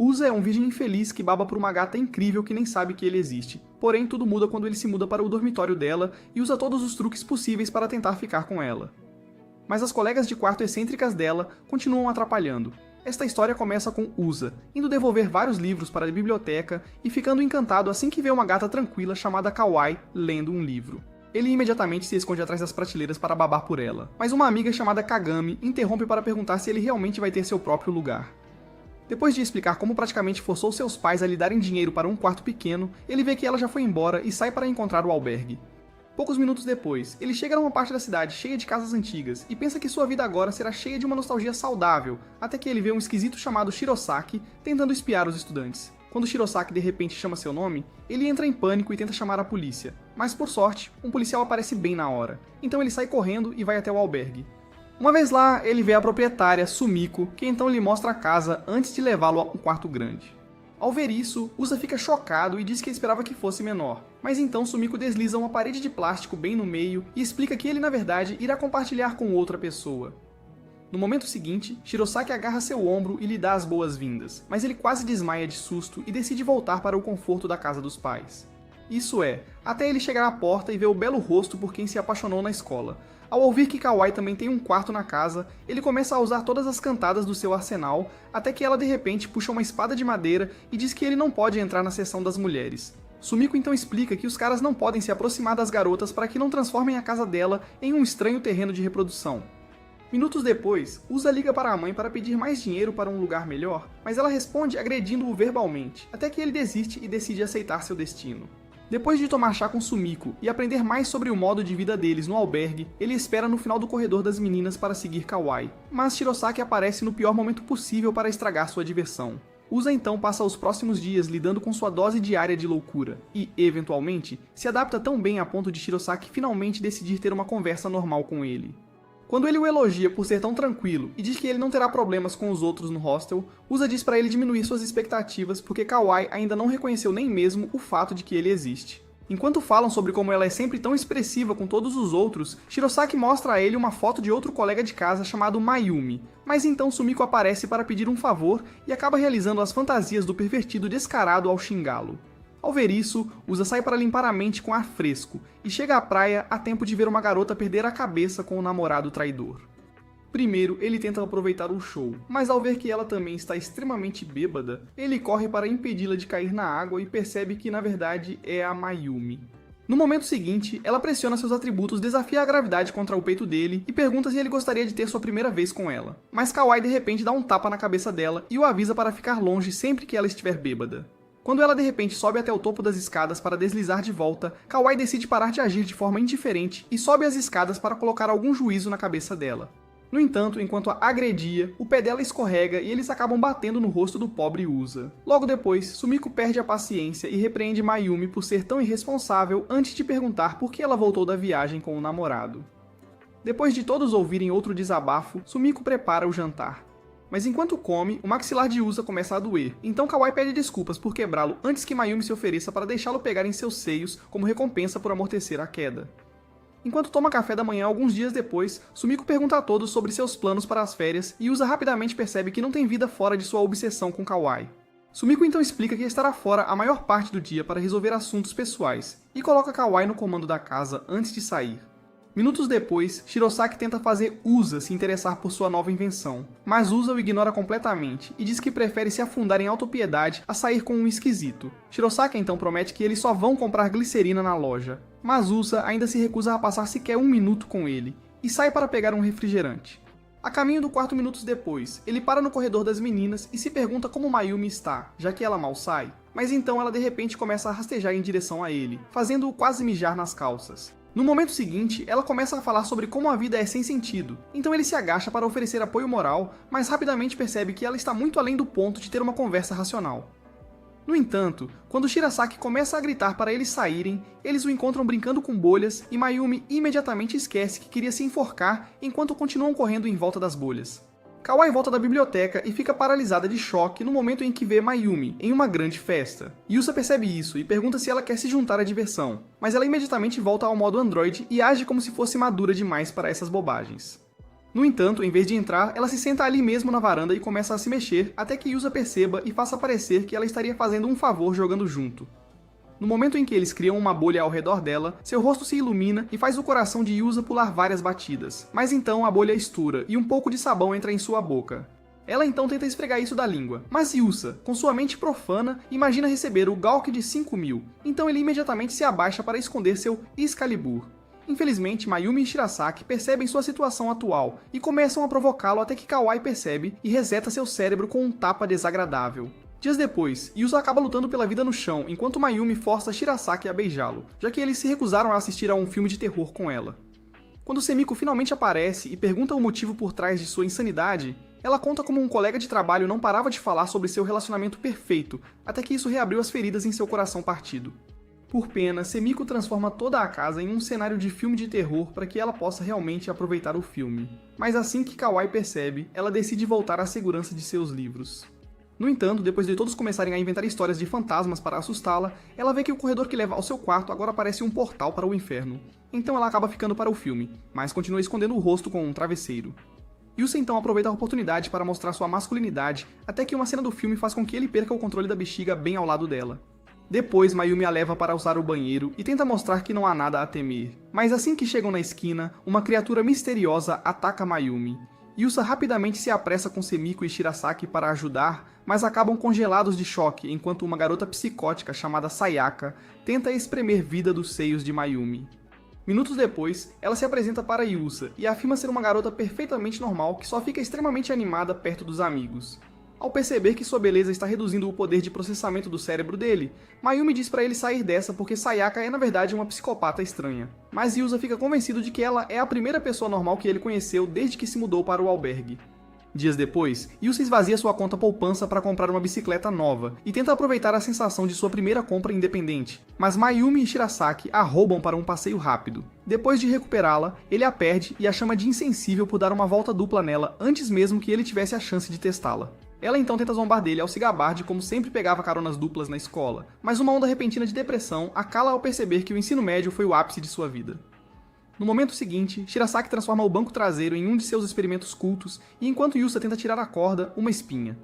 Usa é um virgem infeliz que baba por uma gata incrível que nem sabe que ele existe. Porém, tudo muda quando ele se muda para o dormitório dela e usa todos os truques possíveis para tentar ficar com ela. Mas as colegas de quarto excêntricas dela continuam atrapalhando. Esta história começa com Usa, indo devolver vários livros para a biblioteca e ficando encantado assim que vê uma gata tranquila chamada Kawaii lendo um livro. Ele imediatamente se esconde atrás das prateleiras para babar por ela, mas uma amiga chamada Kagami interrompe para perguntar se ele realmente vai ter seu próprio lugar. Depois de explicar como praticamente forçou seus pais a lhe darem dinheiro para um quarto pequeno, ele vê que ela já foi embora e sai para encontrar o albergue. Poucos minutos depois, ele chega a uma parte da cidade cheia de casas antigas e pensa que sua vida agora será cheia de uma nostalgia saudável, até que ele vê um esquisito chamado Shirosaki tentando espiar os estudantes. Quando Shirosaki de repente chama seu nome, ele entra em pânico e tenta chamar a polícia, mas por sorte, um policial aparece bem na hora, então ele sai correndo e vai até o albergue. Uma vez lá, ele vê a proprietária, Sumiko, que então lhe mostra a casa antes de levá-lo a um quarto grande. Ao ver isso, Usa fica chocado e diz que esperava que fosse menor, mas então Sumiko desliza uma parede de plástico bem no meio e explica que ele na verdade irá compartilhar com outra pessoa. No momento seguinte, Shirosaki agarra seu ombro e lhe dá as boas-vindas, mas ele quase desmaia de susto e decide voltar para o conforto da casa dos pais. Isso é, até ele chegar à porta e ver o belo rosto por quem se apaixonou na escola. Ao ouvir que Kawaii também tem um quarto na casa, ele começa a usar todas as cantadas do seu arsenal, até que ela de repente puxa uma espada de madeira e diz que ele não pode entrar na seção das mulheres. Sumiko então explica que os caras não podem se aproximar das garotas para que não transformem a casa dela em um estranho terreno de reprodução. Minutos depois, Usa liga para a mãe para pedir mais dinheiro para um lugar melhor, mas ela responde agredindo-o verbalmente, até que ele desiste e decide aceitar seu destino. Depois de tomar chá com Sumiko e aprender mais sobre o modo de vida deles no albergue, ele espera no final do corredor das meninas para seguir Kawaii, mas Shirosaki aparece no pior momento possível para estragar sua diversão. Usa então passa os próximos dias lidando com sua dose diária de loucura e, eventualmente, se adapta tão bem a ponto de Shirosaki finalmente decidir ter uma conversa normal com ele. Quando ele o elogia por ser tão tranquilo e diz que ele não terá problemas com os outros no hostel, Usa diz para ele diminuir suas expectativas porque Kawaii ainda não reconheceu nem mesmo o fato de que ele existe. Enquanto falam sobre como ela é sempre tão expressiva com todos os outros, Shirosaki mostra a ele uma foto de outro colega de casa chamado Mayumi, mas então Sumiko aparece para pedir um favor e acaba realizando as fantasias do pervertido descarado ao xingá-lo. Ao ver isso, Usa sai para limpar a mente com ar fresco e chega à praia a tempo de ver uma garota perder a cabeça com o namorado traidor. Primeiro, ele tenta aproveitar o show, mas ao ver que ela também está extremamente bêbada, ele corre para impedi-la de cair na água e percebe que na verdade é a Mayumi. No momento seguinte, ela pressiona seus atributos, desafia a gravidade contra o peito dele e pergunta se ele gostaria de ter sua primeira vez com ela. Mas Kawaii de repente dá um tapa na cabeça dela e o avisa para ficar longe sempre que ela estiver bêbada. Quando ela de repente sobe até o topo das escadas para deslizar de volta, Kawaii decide parar de agir de forma indiferente e sobe as escadas para colocar algum juízo na cabeça dela. No entanto, enquanto a agredia, o pé dela escorrega e eles acabam batendo no rosto do pobre Usa. Logo depois, Sumiko perde a paciência e repreende Mayumi por ser tão irresponsável antes de perguntar por que ela voltou da viagem com o namorado. Depois de todos ouvirem outro desabafo, Sumiko prepara o jantar. Mas enquanto come, o maxilar de Usa começa a doer, então Kawaii pede desculpas por quebrá-lo antes que Mayumi se ofereça para deixá-lo pegar em seus seios como recompensa por amortecer a queda. Enquanto toma café da manhã alguns dias depois, Sumiko pergunta a todos sobre seus planos para as férias e Usa rapidamente percebe que não tem vida fora de sua obsessão com Kawaii. Sumiko então explica que estará fora a maior parte do dia para resolver assuntos pessoais e coloca Kawaii no comando da casa antes de sair. Minutos depois, Shirosaki tenta fazer Usa se interessar por sua nova invenção, mas Usa o ignora completamente e diz que prefere se afundar em autopiedade a sair com um esquisito. Shirosaki então promete que eles só vão comprar glicerina na loja, mas Usa ainda se recusa a passar sequer um minuto com ele, e sai para pegar um refrigerante. A caminho do quarto minutos depois, ele para no corredor das meninas e se pergunta como Mayumi está, já que ela mal sai, mas então ela de repente começa a rastejar em direção a ele, fazendo-o quase mijar nas calças. No momento seguinte, ela começa a falar sobre como a vida é sem sentido, então ele se agacha para oferecer apoio moral, mas rapidamente percebe que ela está muito além do ponto de ter uma conversa racional. No entanto, quando Shirasaki começa a gritar para eles saírem, eles o encontram brincando com bolhas e Mayumi imediatamente esquece que queria se enforcar enquanto continuam correndo em volta das bolhas. Kawaii volta da biblioteca e fica paralisada de choque no momento em que vê Mayumi em uma grande festa. Yusa percebe isso e pergunta se ela quer se juntar à diversão, mas ela imediatamente volta ao modo Android e age como se fosse madura demais para essas bobagens. No entanto, em vez de entrar, ela se senta ali mesmo na varanda e começa a se mexer, até que Yusa perceba e faça parecer que ela estaria fazendo um favor jogando junto. No momento em que eles criam uma bolha ao redor dela, seu rosto se ilumina e faz o coração de Yusa pular várias batidas. Mas então a bolha estoura e um pouco de sabão entra em sua boca. Ela então tenta esfregar isso da língua, mas Yusa, com sua mente profana, imagina receber o Galk de 5.000, então ele imediatamente se abaixa para esconder seu Excalibur. Infelizmente, Mayumi e Shirasaki percebem sua situação atual e começam a provocá-lo até que Kawai percebe e reseta seu cérebro com um tapa desagradável. Dias depois, Yusa acaba lutando pela vida no chão enquanto Mayumi força Shirasaki a beijá-lo, já que eles se recusaram a assistir a um filme de terror com ela. Quando Semiko finalmente aparece e pergunta o motivo por trás de sua insanidade, ela conta como um colega de trabalho não parava de falar sobre seu relacionamento perfeito, até que isso reabriu as feridas em seu coração partido. Por pena, Semiko transforma toda a casa em um cenário de filme de terror para que ela possa realmente aproveitar o filme. Mas assim que Kawai percebe, ela decide voltar à segurança de seus livros. No entanto, depois de todos começarem a inventar histórias de fantasmas para assustá-la, ela vê que o corredor que leva ao seu quarto agora parece um portal para o inferno. Então ela acaba ficando para o filme, mas continua escondendo o rosto com um travesseiro. Yusa então aproveita a oportunidade para mostrar sua masculinidade, até que uma cena do filme faz com que ele perca o controle da bexiga bem ao lado dela. Depois, Mayumi a leva para usar o banheiro e tenta mostrar que não há nada a temer. Mas assim que chegam na esquina, uma criatura misteriosa ataca Mayumi. Yusa rapidamente se apressa com Semiko e Shirasaki para ajudar, mas acabam congelados de choque enquanto uma garota psicótica chamada Sayaka tenta espremer vida dos seios de Mayumi. Minutos depois, ela se apresenta para Yusa e afirma ser uma garota perfeitamente normal que só fica extremamente animada perto dos amigos. Ao perceber que sua beleza está reduzindo o poder de processamento do cérebro dele, Mayumi diz para ele sair dessa porque Sayaka é na verdade uma psicopata estranha. Mas Yusa fica convencido de que ela é a primeira pessoa normal que ele conheceu desde que se mudou para o albergue. Dias depois, Yusa esvazia sua conta poupança para comprar uma bicicleta nova e tenta aproveitar a sensação de sua primeira compra independente, mas Mayumi e Shirasaki a roubam para um passeio rápido. Depois de recuperá-la, ele a perde e a chama de insensível por dar uma volta dupla nela antes mesmo que ele tivesse a chance de testá-la. Ela então tenta zombar dele ao se gabar de como sempre pegava caronas duplas na escola, mas uma onda repentina de depressão a cala ao perceber que o ensino médio foi o ápice de sua vida. No momento seguinte, Shirasaki transforma o banco traseiro em um de seus experimentos cultos e enquanto Yusa tenta tirar a corda, uma espinha.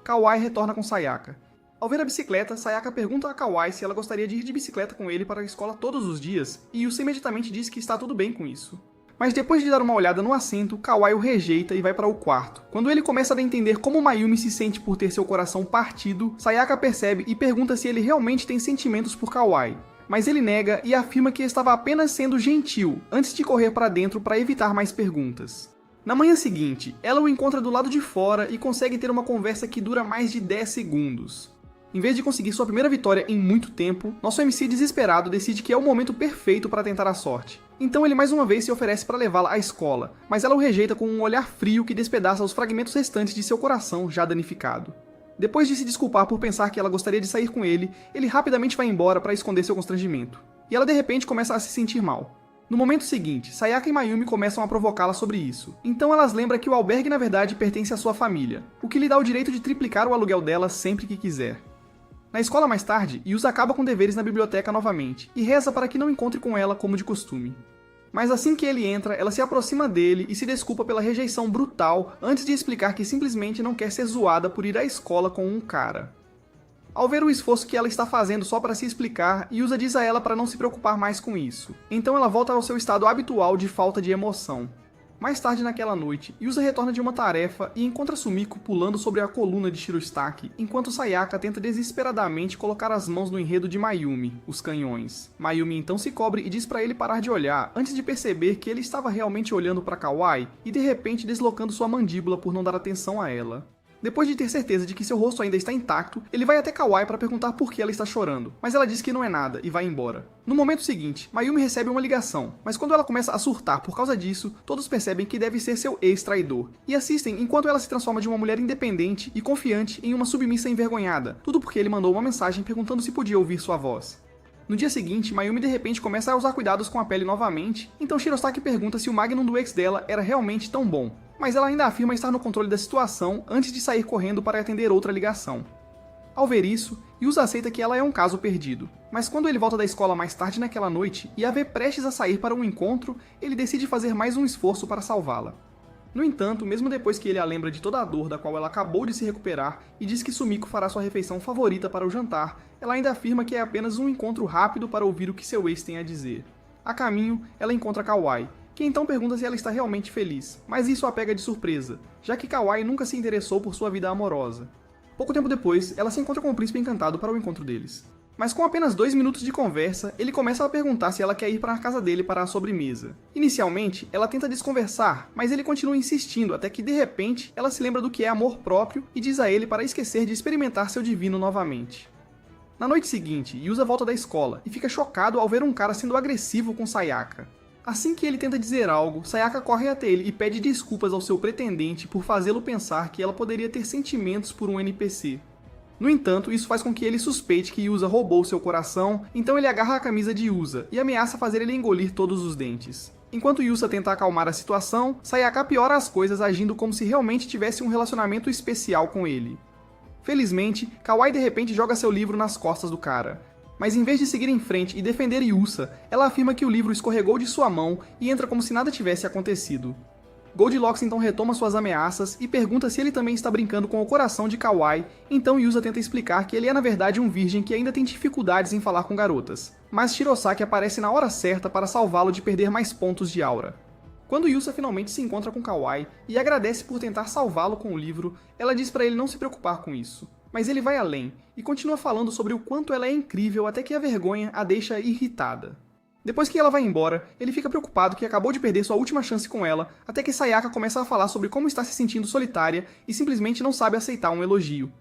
Kawai retorna com Sayaka. Ao ver a bicicleta, Sayaka pergunta a Kawai se ela gostaria de ir de bicicleta com ele para a escola todos os dias, e Yusa imediatamente diz que está tudo bem com isso. Mas depois de dar uma olhada no assento, Kawai o rejeita e vai para o quarto. Quando ele começa a entender como Mayumi se sente por ter seu coração partido, Sayaka percebe e pergunta se ele realmente tem sentimentos por Kawai. Mas ele nega e afirma que estava apenas sendo gentil, antes de correr para dentro para evitar mais perguntas. Na manhã seguinte, ela o encontra do lado de fora e consegue ter uma conversa que dura mais de 10 segundos. Em vez de conseguir sua primeira vitória em muito tempo, nosso MC desesperado decide que é o momento perfeito para tentar a sorte. Então ele mais uma vez se oferece para levá-la à escola, mas ela o rejeita com um olhar frio que despedaça os fragmentos restantes de seu coração já danificado. Depois de se desculpar por pensar que ela gostaria de sair com ele, ele rapidamente vai embora para esconder seu constrangimento. E ela de repente começa a se sentir mal. No momento seguinte, Sayaka e Mayumi começam a provocá-la sobre isso. Então elas lembram que o albergue na verdade pertence à sua família, o que lhe dá o direito de triplicar o aluguel dela sempre que quiser. Na escola mais tarde, Yusa acaba com deveres na biblioteca novamente, e reza para que não encontre com ela como de costume. Mas assim que ele entra, ela se aproxima dele e se desculpa pela rejeição brutal antes de explicar que simplesmente não quer ser zoada por ir à escola com um cara. Ao ver o esforço que ela está fazendo só para se explicar, Yusa diz a ela para não se preocupar mais com isso. Então ela volta ao seu estado habitual de falta de emoção. Mais tarde naquela noite, Yusa retorna de uma tarefa e encontra Sumiko pulando sobre a coluna de Shirosaki, enquanto Sayaka tenta desesperadamente colocar as mãos no enredo de Mayumi, os canhões. Mayumi então se cobre e diz para ele parar de olhar, antes de perceber que ele estava realmente olhando para Kawai e de repente deslocando sua mandíbula por não dar atenção a ela. Depois de ter certeza de que seu rosto ainda está intacto, ele vai até Kawai para perguntar por que ela está chorando, mas ela diz que não é nada e vai embora. No momento seguinte, Mayumi recebe uma ligação, mas quando ela começa a surtar por causa disso, todos percebem que deve ser seu ex-traidor, e assistem enquanto ela se transforma de uma mulher independente e confiante em uma submissa envergonhada, tudo porque ele mandou uma mensagem perguntando se podia ouvir sua voz. No dia seguinte, Mayumi de repente começa a usar cuidados com a pele novamente, então Shirosaki pergunta se o Magnum do ex dela era realmente tão bom, mas ela ainda afirma estar no controle da situação antes de sair correndo para atender outra ligação. Ao ver isso, Yusa aceita que ela é um caso perdido, mas quando ele volta da escola mais tarde naquela noite e a vê prestes a sair para um encontro, ele decide fazer mais um esforço para salvá-la. No entanto, mesmo depois que ele a lembra de toda a dor da qual ela acabou de se recuperar e diz que Sumiko fará sua refeição favorita para o jantar, ela ainda afirma que é apenas um encontro rápido para ouvir o que seu ex tem a dizer. A caminho, ela encontra Kawai, que então pergunta se ela está realmente feliz, mas isso a pega de surpresa, já que Kawai nunca se interessou por sua vida amorosa. Pouco tempo depois, ela se encontra com o príncipe encantado para o encontro deles. Mas com apenas 2 minutos de conversa, ele começa a perguntar se ela quer ir para a casa dele para a sobremesa. Inicialmente, ela tenta desconversar, mas ele continua insistindo até que, de repente, ela se lembra do que é amor próprio e diz a ele para esquecer de experimentar seu divino novamente. Na noite seguinte, Yusa volta da escola e fica chocado ao ver um cara sendo agressivo com Sayaka. Assim que ele tenta dizer algo, Sayaka corre até ele e pede desculpas ao seu pretendente por fazê-lo pensar que ela poderia ter sentimentos por um NPC. No entanto, isso faz com que ele suspeite que Yusa roubou seu coração, então ele agarra a camisa de Yusa e ameaça fazer ele engolir todos os dentes. Enquanto Yusa tenta acalmar a situação, Sayaka piora as coisas agindo como se realmente tivesse um relacionamento especial com ele. Felizmente, Kawai de repente joga seu livro nas costas do cara. Mas em vez de seguir em frente e defender Yusa, ela afirma que o livro escorregou de sua mão e entra como se nada tivesse acontecido. Goldilocks então retoma suas ameaças e pergunta se ele também está brincando com o coração de Kawai, então Yusa tenta explicar que ele é na verdade um virgem que ainda tem dificuldades em falar com garotas. Mas Shirosaki aparece na hora certa para salvá-lo de perder mais pontos de aura. Quando Yusa finalmente se encontra com Kawai e agradece por tentar salvá-lo com o livro, ela diz para ele não se preocupar com isso. Mas ele vai além e continua falando sobre o quanto ela é incrível até que a vergonha a deixa irritada. Depois que ela vai embora, ele fica preocupado que acabou de perder sua última chance com ela, até que Sayaka começa a falar sobre como está se sentindo solitária e simplesmente não sabe aceitar um elogio.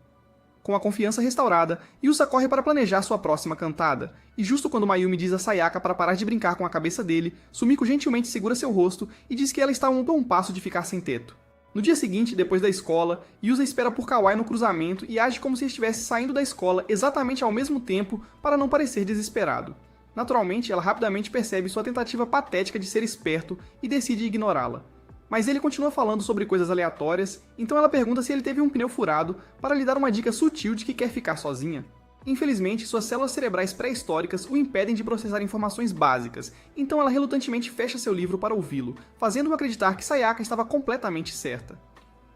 Com a confiança restaurada, Yusa corre para planejar sua próxima cantada, e justo quando Mayumi diz a Sayaka para parar de brincar com a cabeça dele, Sumiko gentilmente segura seu rosto e diz que ela está a um bom passo de ficar sem teto. No dia seguinte, depois da escola, Yusa espera por Kawai no cruzamento e age como se estivesse saindo da escola exatamente ao mesmo tempo para não parecer desesperado. Naturalmente, ela rapidamente percebe sua tentativa patética de ser esperto e decide ignorá-la. Mas ele continua falando sobre coisas aleatórias, então ela pergunta se ele teve um pneu furado para lhe dar uma dica sutil de que quer ficar sozinha. Infelizmente, suas células cerebrais pré-históricas o impedem de processar informações básicas, então ela relutantemente fecha seu livro para ouvi-lo, fazendo-o acreditar que Sayaka estava completamente certa.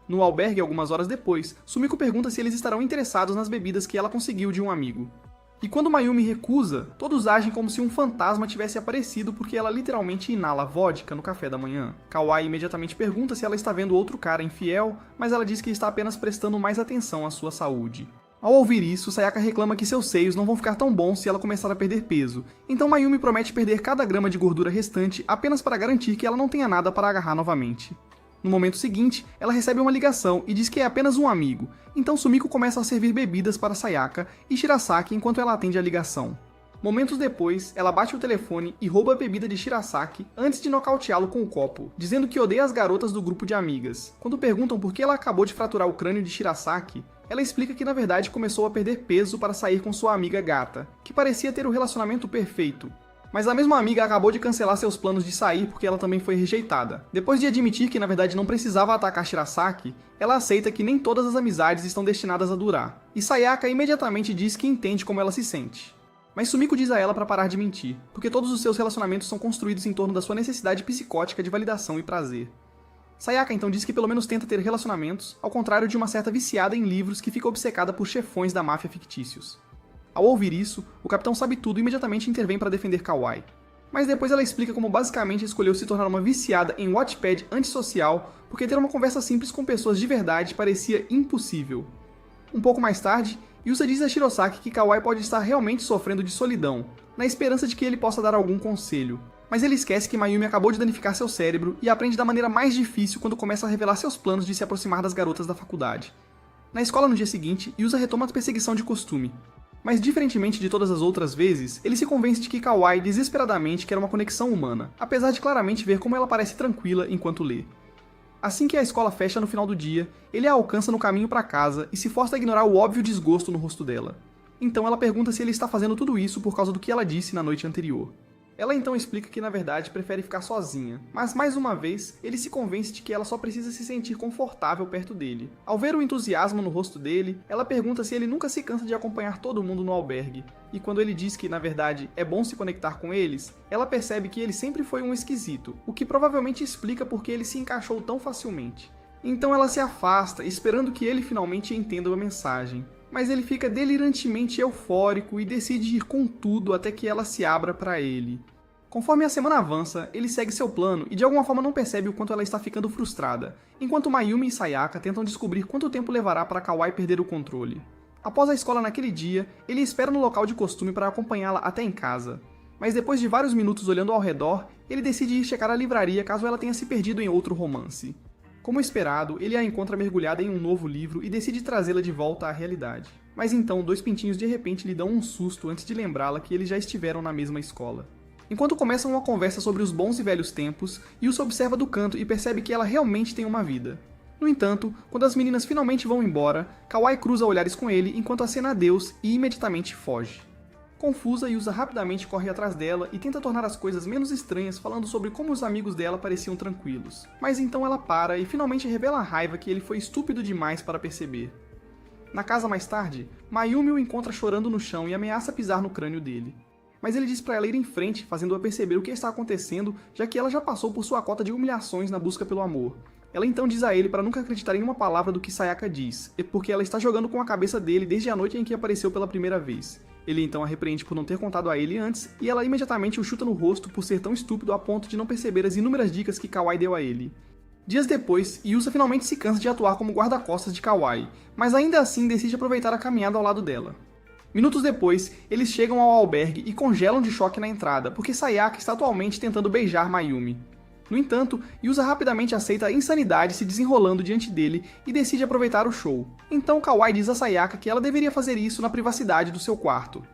No albergue, algumas horas depois, Sumiko pergunta se eles estarão interessados nas bebidas que ela conseguiu de um amigo. E quando Mayumi recusa, todos agem como se um fantasma tivesse aparecido porque ela literalmente inala vodka no café da manhã. Kawai imediatamente pergunta se ela está vendo outro cara infiel, mas ela diz que está apenas prestando mais atenção à sua saúde. Ao ouvir isso, Sayaka reclama que seus seios não vão ficar tão bons se ela começar a perder peso, então Mayumi promete perder cada grama de gordura restante apenas para garantir que ela não tenha nada para agarrar novamente. No momento seguinte, ela recebe uma ligação e diz que é apenas um amigo, então Sumiko começa a servir bebidas para Sayaka e Shirasaki enquanto ela atende a ligação. Momentos depois, ela bate o telefone e rouba a bebida de Shirasaki antes de nocauteá-lo com o copo, dizendo que odeia as garotas do grupo de amigas. Quando perguntam por que ela acabou de fraturar o crânio de Shirasaki, ela explica que na verdade começou a perder peso para sair com sua amiga gata, que parecia ter o relacionamento perfeito. Mas a mesma amiga acabou de cancelar seus planos de sair porque ela também foi rejeitada. Depois de admitir que na verdade não precisava atacar Shirasaki, ela aceita que nem todas as amizades estão destinadas a durar, e Sayaka imediatamente diz que entende como ela se sente. Mas Sumiko diz a ela para parar de mentir, porque todos os seus relacionamentos são construídos em torno da sua necessidade psicótica de validação e prazer. Sayaka então diz que pelo menos tenta ter relacionamentos, ao contrário de uma certa viciada em livros que fica obcecada por chefões da máfia fictícios. Ao ouvir isso, o capitão sabe tudo e imediatamente intervém para defender Kawai. Mas depois ela explica como basicamente escolheu se tornar uma viciada em Wattpad antissocial porque ter uma conversa simples com pessoas de verdade parecia impossível. Um pouco mais tarde, Yusa diz a Shirosaki que Kawai pode estar realmente sofrendo de solidão, na esperança de que ele possa dar algum conselho. Mas ele esquece que Mayumi acabou de danificar seu cérebro e aprende da maneira mais difícil quando começa a revelar seus planos de se aproximar das garotas da faculdade. Na escola no dia seguinte, Yusa retoma a perseguição de costume. Mas diferentemente de todas as outras vezes, ele se convence de que Kawai desesperadamente quer uma conexão humana, apesar de claramente ver como ela parece tranquila enquanto lê. Assim que a escola fecha no final do dia, ele a alcança no caminho para casa e se força a ignorar o óbvio desgosto no rosto dela. Então ela pergunta se ele está fazendo tudo isso por causa do que ela disse na noite anterior. Ela então explica que na verdade prefere ficar sozinha, mas mais uma vez ele se convence de que ela só precisa se sentir confortável perto dele. Ao ver o entusiasmo no rosto dele, ela pergunta se ele nunca se cansa de acompanhar todo mundo no albergue, e quando ele diz que na verdade é bom se conectar com eles, ela percebe que ele sempre foi um esquisito, o que provavelmente explica por que ele se encaixou tão facilmente. Então ela se afasta, esperando que ele finalmente entenda a mensagem. Mas ele fica delirantemente eufórico e decide ir com tudo até que ela se abra para ele. Conforme a semana avança, ele segue seu plano e de alguma forma não percebe o quanto ela está ficando frustrada, enquanto Mayumi e Sayaka tentam descobrir quanto tempo levará para Kawai perder o controle. Após a escola naquele dia, ele espera no local de costume para acompanhá-la até em casa. Mas depois de vários minutos olhando ao redor, ele decide ir checar a livraria caso ela tenha se perdido em outro romance. Como esperado, ele a encontra mergulhada em um novo livro e decide trazê-la de volta à realidade. Mas então, dois pintinhos de repente lhe dão um susto antes de lembrá-la que eles já estiveram na mesma escola. Enquanto começam uma conversa sobre os bons e velhos tempos, Yusa observa do canto e percebe que ela realmente tem uma vida. No entanto, quando as meninas finalmente vão embora, Kawai cruza olhares com ele enquanto acena adeus e imediatamente foge. Confusa, Yusa rapidamente corre atrás dela e tenta tornar as coisas menos estranhas falando sobre como os amigos dela pareciam tranquilos. Mas então ela para e finalmente revela a raiva que ele foi estúpido demais para perceber. Na casa mais tarde, Mayumi o encontra chorando no chão e ameaça pisar no crânio dele. Mas ele diz para ela ir em frente, fazendo-a perceber o que está acontecendo, já que ela já passou por sua cota de humilhações na busca pelo amor. Ela então diz a ele para nunca acreditar em uma palavra do que Sayaka diz, porque ela está jogando com a cabeça dele desde a noite em que apareceu pela primeira vez. Ele então a repreende por não ter contado a ele antes, e ela imediatamente o chuta no rosto por ser tão estúpido a ponto de não perceber as inúmeras dicas que Kawai deu a ele. Dias depois, Yusa finalmente se cansa de atuar como guarda-costas de Kawai, mas ainda assim decide aproveitar a caminhada ao lado dela. Minutos depois, eles chegam ao albergue e congelam de choque na entrada, porque Sayaka está atualmente tentando beijar Mayumi. No entanto, Yusa rapidamente aceita a insanidade se desenrolando diante dele e decide aproveitar o show. Então Kawai diz a Sayaka que ela deveria fazer isso na privacidade do seu quarto.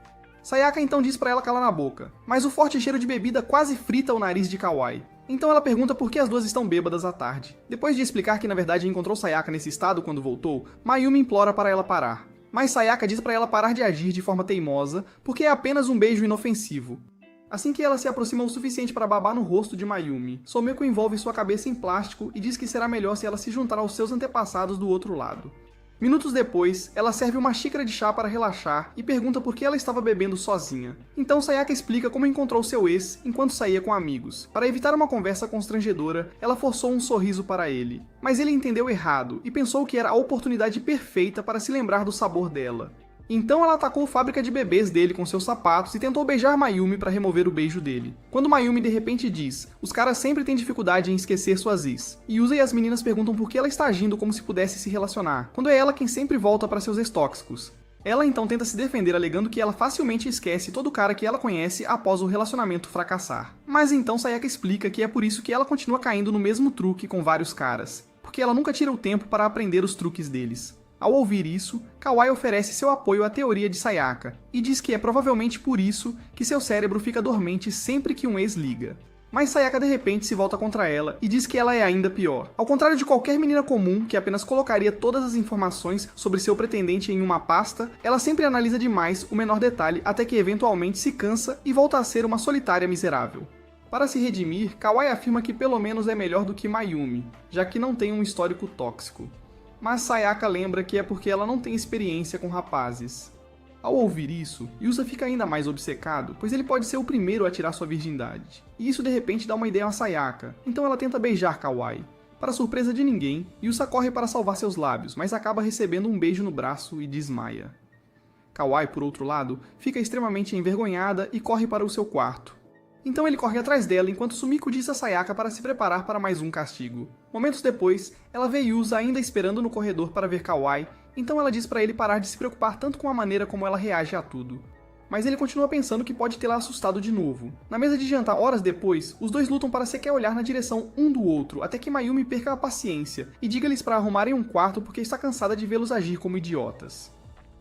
Sayaka então diz para ela calar na boca, mas o forte cheiro de bebida quase frita o nariz de Kawai. Então ela pergunta por que as duas estão bêbadas à tarde. Depois de explicar que na verdade encontrou Sayaka nesse estado quando voltou, Mayumi implora para ela parar. Mas Sayaka diz para ela parar de agir de forma teimosa, porque é apenas um beijo inofensivo. Assim que ela se aproxima o suficiente para babar no rosto de Mayumi, Someko envolve sua cabeça em plástico e diz que será melhor se ela se juntar aos seus antepassados do outro lado. Minutos depois, ela serve uma xícara de chá para relaxar e pergunta por que ela estava bebendo sozinha. Então Sayaka explica como encontrou seu ex enquanto saía com amigos. Para evitar uma conversa constrangedora, ela forçou um sorriso para ele. Mas ele entendeu errado e pensou que era a oportunidade perfeita para se lembrar do sabor dela. Então ela atacou a fábrica de bebês dele com seus sapatos e tentou beijar Mayumi para remover o beijo dele. Quando Mayumi de repente diz, os caras sempre têm dificuldade em esquecer suas ex. Yusa e as meninas perguntam por que ela está agindo como se pudesse se relacionar, quando é ela quem sempre volta para seus ex-tóxicos. Ela então tenta se defender alegando que ela facilmente esquece todo cara que ela conhece após o relacionamento fracassar. Mas então Sayaka explica que é por isso que ela continua caindo no mesmo truque com vários caras, porque ela nunca tira o tempo para aprender os truques deles. Ao ouvir isso, Kawai oferece seu apoio à teoria de Sayaka, e diz que é provavelmente por isso que seu cérebro fica dormente sempre que um ex liga. Mas Sayaka de repente se volta contra ela e diz que ela é ainda pior. Ao contrário de qualquer menina comum que apenas colocaria todas as informações sobre seu pretendente em uma pasta, ela sempre analisa demais o menor detalhe até que eventualmente se cansa e volta a ser uma solitária miserável. Para se redimir, Kawai afirma que pelo menos é melhor do que Mayumi, já que não tem um histórico tóxico. Mas Sayaka lembra que é porque ela não tem experiência com rapazes. Ao ouvir isso, Yusa fica ainda mais obcecado, pois ele pode ser o primeiro a tirar sua virgindade. E isso de repente dá uma ideia a Sayaka, então ela tenta beijar Kawai. Para surpresa de ninguém, Yusa corre para salvar seus lábios, mas acaba recebendo um beijo no braço e desmaia. Kawai, por outro lado, fica extremamente envergonhada e corre para o seu quarto. Então ele corre atrás dela enquanto Sumiko diz a Sayaka para se preparar para mais um castigo. Momentos depois, ela vê Yusa ainda esperando no corredor para ver Kawai, então ela diz para ele parar de se preocupar tanto com a maneira como ela reage a tudo. Mas ele continua pensando que pode tê-la assustado de novo. Na mesa de jantar horas depois, os dois lutam para sequer olhar na direção um do outro, até que Mayumi perca a paciência e diga-lhes para arrumarem um quarto porque está cansada de vê-los agir como idiotas.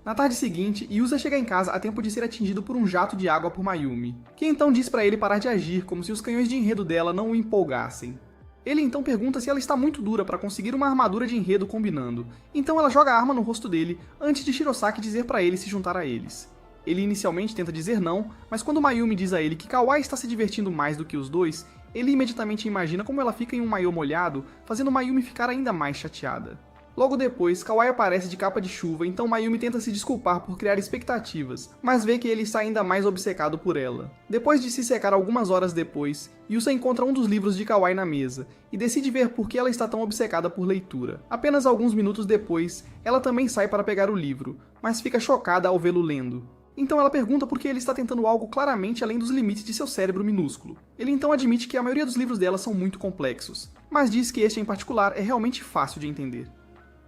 Na tarde seguinte, Yusa chega em casa a tempo de ser atingido por um jato de água por Mayumi, que então diz para ele parar de agir como se os canhões de enredo dela não o empolgassem. Ele então pergunta se ela está muito dura para conseguir uma armadura de enredo combinando, então ela joga a arma no rosto dele antes de Shirosaki dizer para ele se juntar a eles. Ele inicialmente tenta dizer não, mas quando Mayumi diz a ele que Kawai está se divertindo mais do que os dois, ele imediatamente imagina como ela fica em um maiô molhado, fazendo Mayumi ficar ainda mais chateada. Logo depois, Kawai aparece de capa de chuva, então Mayumi tenta se desculpar por criar expectativas, mas vê que ele está ainda mais obcecado por ela. Depois de se secar algumas horas depois, Yusa encontra um dos livros de Kawai na mesa, e decide ver por que ela está tão obcecada por leitura. Apenas alguns minutos depois, ela também sai para pegar o livro, mas fica chocada ao vê-lo lendo. Então ela pergunta por que ele está tentando algo claramente além dos limites de seu cérebro minúsculo. Ele então admite que a maioria dos livros dela são muito complexos, mas diz que este em particular é realmente fácil de entender.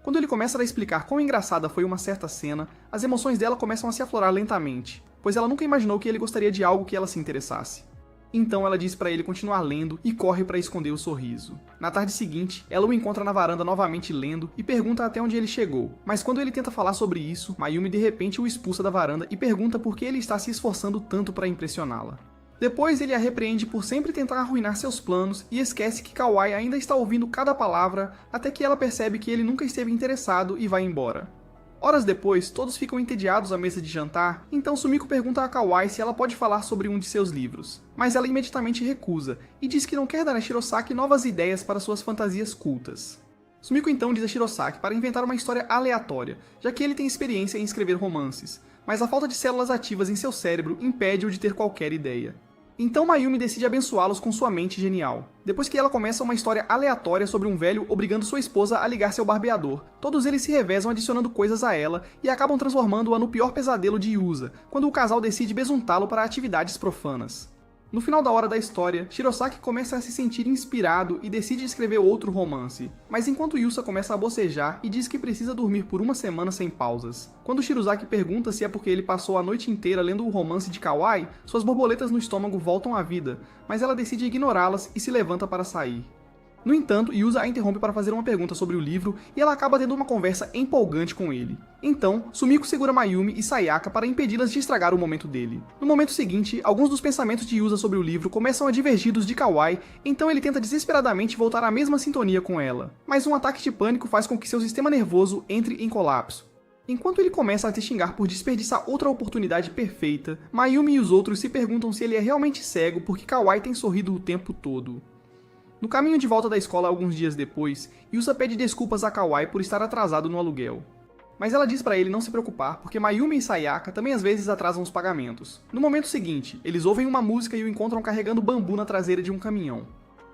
Quando ele começa a explicar quão engraçada foi uma certa cena, as emoções dela começam a se aflorar lentamente, pois ela nunca imaginou que ele gostaria de algo que ela se interessasse. Então ela diz para ele continuar lendo e corre para esconder o sorriso. Na tarde seguinte, ela o encontra na varanda novamente lendo e pergunta até onde ele chegou, mas quando ele tenta falar sobre isso, Mayumi de repente o expulsa da varanda e pergunta por que ele está se esforçando tanto para impressioná-la. Depois ele a repreende por sempre tentar arruinar seus planos e esquece que Kawai ainda está ouvindo cada palavra até que ela percebe que ele nunca esteve interessado e vai embora. Horas depois, todos ficam entediados à mesa de jantar, então Sumiko pergunta a Kawai se ela pode falar sobre um de seus livros, mas ela imediatamente recusa e diz que não quer dar a Shirosaki novas ideias para suas fantasias cultas. Sumiko então diz a Shirosaki para inventar uma história aleatória, já que ele tem experiência em escrever romances, mas a falta de células ativas em seu cérebro impede-o de ter qualquer ideia. Então Mayumi decide abençoá-los com sua mente genial. Depois que ela começa uma história aleatória sobre um velho obrigando sua esposa a ligar seu barbeador, todos eles se revezam adicionando coisas a ela e acabam transformando-a no pior pesadelo de Yusa, quando o casal decide besuntá-lo para atividades profanas. No final da hora da história, Shirosaki começa a se sentir inspirado e decide escrever outro romance, mas enquanto Yusa começa a bocejar e diz que precisa dormir por uma semana sem pausas. Quando Shirozaki pergunta se é porque ele passou a noite inteira lendo o romance de Kawai, suas borboletas no estômago voltam à vida, mas ela decide ignorá-las e se levanta para sair. No entanto, Yusa a interrompe para fazer uma pergunta sobre o livro e ela acaba tendo uma conversa empolgante com ele. Então, Sumiko segura Mayumi e Sayaka para impedi-las de estragar o momento dele. No momento seguinte, alguns dos pensamentos de Yusa sobre o livro começam a divergir dos de Kawai, então ele tenta desesperadamente voltar à mesma sintonia com ela. Mas um ataque de pânico faz com que seu sistema nervoso entre em colapso. Enquanto ele começa a se xingar por desperdiçar outra oportunidade perfeita, Mayumi e os outros se perguntam se ele é realmente cego porque Kawai tem sorrido o tempo todo. No caminho de volta da escola alguns dias depois, Yusa pede desculpas a Kawai por estar atrasado no aluguel. Mas ela diz para ele não se preocupar, porque Mayumi e Sayaka também às vezes atrasam os pagamentos. No momento seguinte, eles ouvem uma música e o encontram carregando bambu na traseira de um caminhão.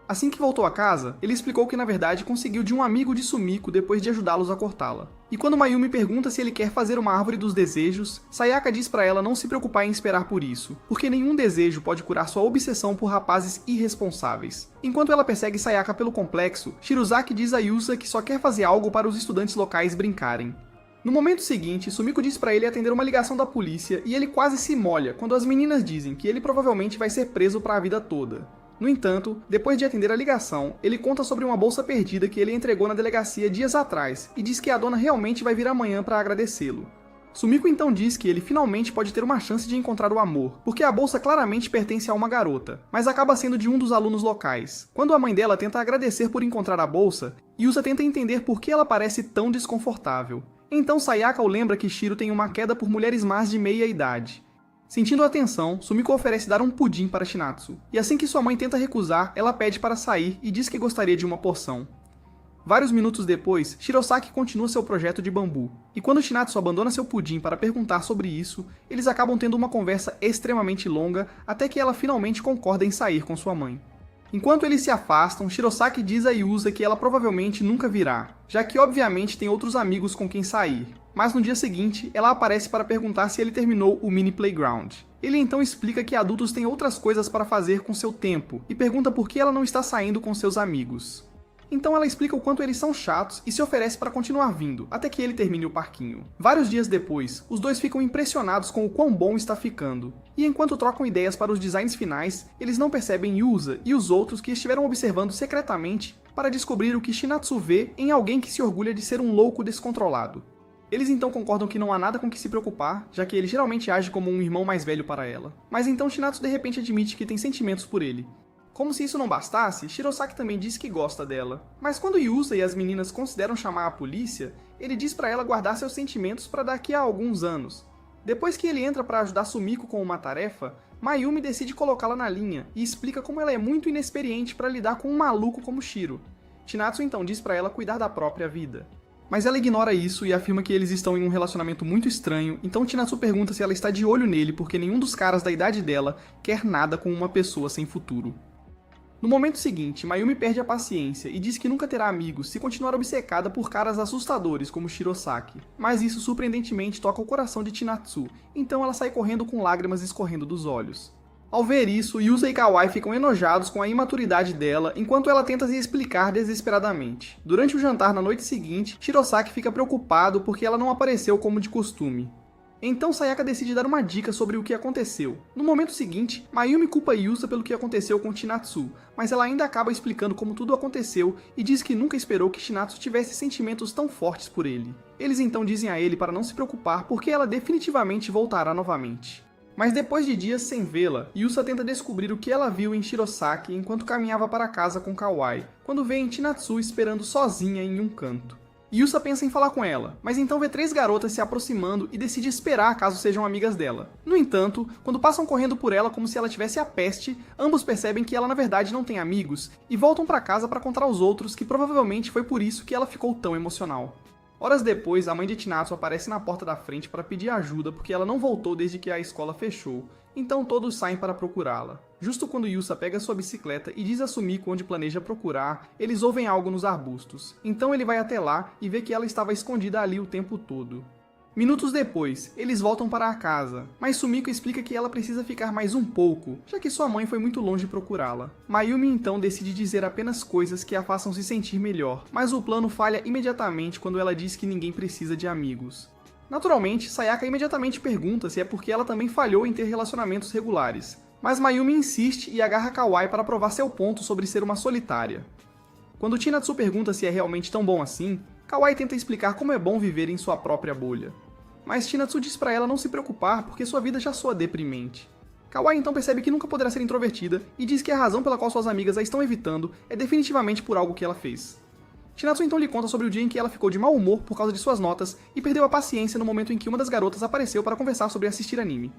Assim que voltou a casa, ele explicou que na verdade conseguiu de um amigo de Sumiko depois de ajudá-los a cortá-la. E quando Mayumi pergunta se ele quer fazer uma árvore dos desejos, Sayaka diz para ela não se preocupar em esperar por isso, porque nenhum desejo pode curar sua obsessão por rapazes irresponsáveis. Enquanto ela persegue Sayaka pelo complexo, Shirozaki diz a Yusa que só quer fazer algo para os estudantes locais brincarem. No momento seguinte, Sumiko diz para ele atender uma ligação da polícia e ele quase se molha quando as meninas dizem que ele provavelmente vai ser preso para a vida toda. No entanto, depois de atender a ligação, ele conta sobre uma bolsa perdida que ele entregou na delegacia dias atrás e diz que a dona realmente vai vir amanhã para agradecê-lo. Sumiko então diz que ele finalmente pode ter uma chance de encontrar o amor, porque a bolsa claramente pertence a uma garota, mas acaba sendo de um dos alunos locais. Quando a mãe dela tenta agradecer por encontrar a bolsa, Yusa tenta entender por que ela parece tão desconfortável. Então Sayaka o lembra que Shiro tem uma queda por mulheres más de meia idade. Sentindo a tensão, Sumiko oferece dar um pudim para Shinatsu, e assim que sua mãe tenta recusar, ela pede para sair e diz que gostaria de uma porção. Vários minutos depois, Shirosaki continua seu projeto de bambu, e quando Shinatsu abandona seu pudim para perguntar sobre isso, eles acabam tendo uma conversa extremamente longa até que ela finalmente concorda em sair com sua mãe. Enquanto eles se afastam, Shirosaki diz a Yusa que ela provavelmente nunca virá, já que obviamente tem outros amigos com quem sair. Mas no dia seguinte, ela aparece para perguntar se ele terminou o mini playground. Ele então explica que adultos têm outras coisas para fazer com seu tempo, e pergunta por que ela não está saindo com seus amigos. Então ela explica o quanto eles são chatos e se oferece para continuar vindo, até que ele termine o parquinho. Vários dias depois, os dois ficam impressionados com o quão bom está ficando. E enquanto trocam ideias para os designs finais, eles não percebem Yusa e os outros que estiveram observando secretamente para descobrir o que Shinatsu vê em alguém que se orgulha de ser um louco descontrolado. Eles então concordam que não há nada com que se preocupar, já que ele geralmente age como um irmão mais velho para ela. Mas então Shinatsu de repente admite que tem sentimentos por ele. Como se isso não bastasse, Shirosaki também diz que gosta dela. Mas quando Yusa e as meninas consideram chamar a polícia, ele diz para ela guardar seus sentimentos para daqui a alguns anos. Depois que ele entra para ajudar Sumiko com uma tarefa, Mayumi decide colocá-la na linha e explica como ela é muito inexperiente para lidar com um maluco como Shiro. Chinatsu então diz para ela cuidar da própria vida. Mas ela ignora isso e afirma que eles estão em um relacionamento muito estranho, então Chinatsu pergunta se ela está de olho nele porque nenhum dos caras da idade dela quer nada com uma pessoa sem futuro. No momento seguinte, Mayumi perde a paciência e diz que nunca terá amigos se continuar obcecada por caras assustadores como Shirosaki. Mas isso surpreendentemente toca o coração de Chinatsu, então ela sai correndo com lágrimas escorrendo dos olhos. Ao ver isso, Yusa e Kawai ficam enojados com a imaturidade dela, enquanto ela tenta se explicar desesperadamente. Durante o jantar na noite seguinte, Shirosaki fica preocupado porque ela não apareceu como de costume. Então Sayaka decide dar uma dica sobre o que aconteceu. No momento seguinte, Mayumi culpa Yusa pelo que aconteceu com Chinatsu, mas ela ainda acaba explicando como tudo aconteceu e diz que nunca esperou que Chinatsu tivesse sentimentos tão fortes por ele. Eles então dizem a ele para não se preocupar porque ela definitivamente voltará novamente. Mas depois de dias sem vê-la, Yusa tenta descobrir o que ela viu em Shirosaki enquanto caminhava para casa com Kawai, quando vê em Chinatsu esperando sozinha em um canto. Yusa pensa em falar com ela, mas então vê 3 garotas se aproximando e decide esperar caso sejam amigas dela. No entanto, quando passam correndo por ela como se ela tivesse a peste, ambos percebem que ela na verdade não tem amigos e voltam para casa para contar aos outros que provavelmente foi por isso que ela ficou tão emocional. Horas depois, a mãe de Chinatsu aparece na porta da frente para pedir ajuda porque ela não voltou desde que a escola fechou, então todos saem para procurá-la. Justo quando Yusa pega sua bicicleta e diz a Sumiko onde planeja procurar, eles ouvem algo nos arbustos. Então ele vai até lá e vê que ela estava escondida ali o tempo todo. Minutos depois, eles voltam para a casa, mas Sumiko explica que ela precisa ficar mais um pouco, já que sua mãe foi muito longe procurá-la. Mayumi então decide dizer apenas coisas que a façam se sentir melhor, mas o plano falha imediatamente quando ela diz que ninguém precisa de amigos. Naturalmente, Sayaka imediatamente pergunta se é porque ela também falhou em ter relacionamentos regulares, mas Mayumi insiste e agarra Kawai para provar seu ponto sobre ser uma solitária. Quando Chinatsu pergunta se é realmente tão bom assim, Kawai tenta explicar como é bom viver em sua própria bolha. Mas Chinatsu diz pra ela não se preocupar porque sua vida já soa deprimente. Kawai então percebe que nunca poderá ser introvertida e diz que a razão pela qual suas amigas a estão evitando é definitivamente por algo que ela fez. Chinatsu então lhe conta sobre o dia em que ela ficou de mau humor por causa de suas notas e perdeu a paciência no momento em que uma das garotas apareceu para conversar sobre assistir anime.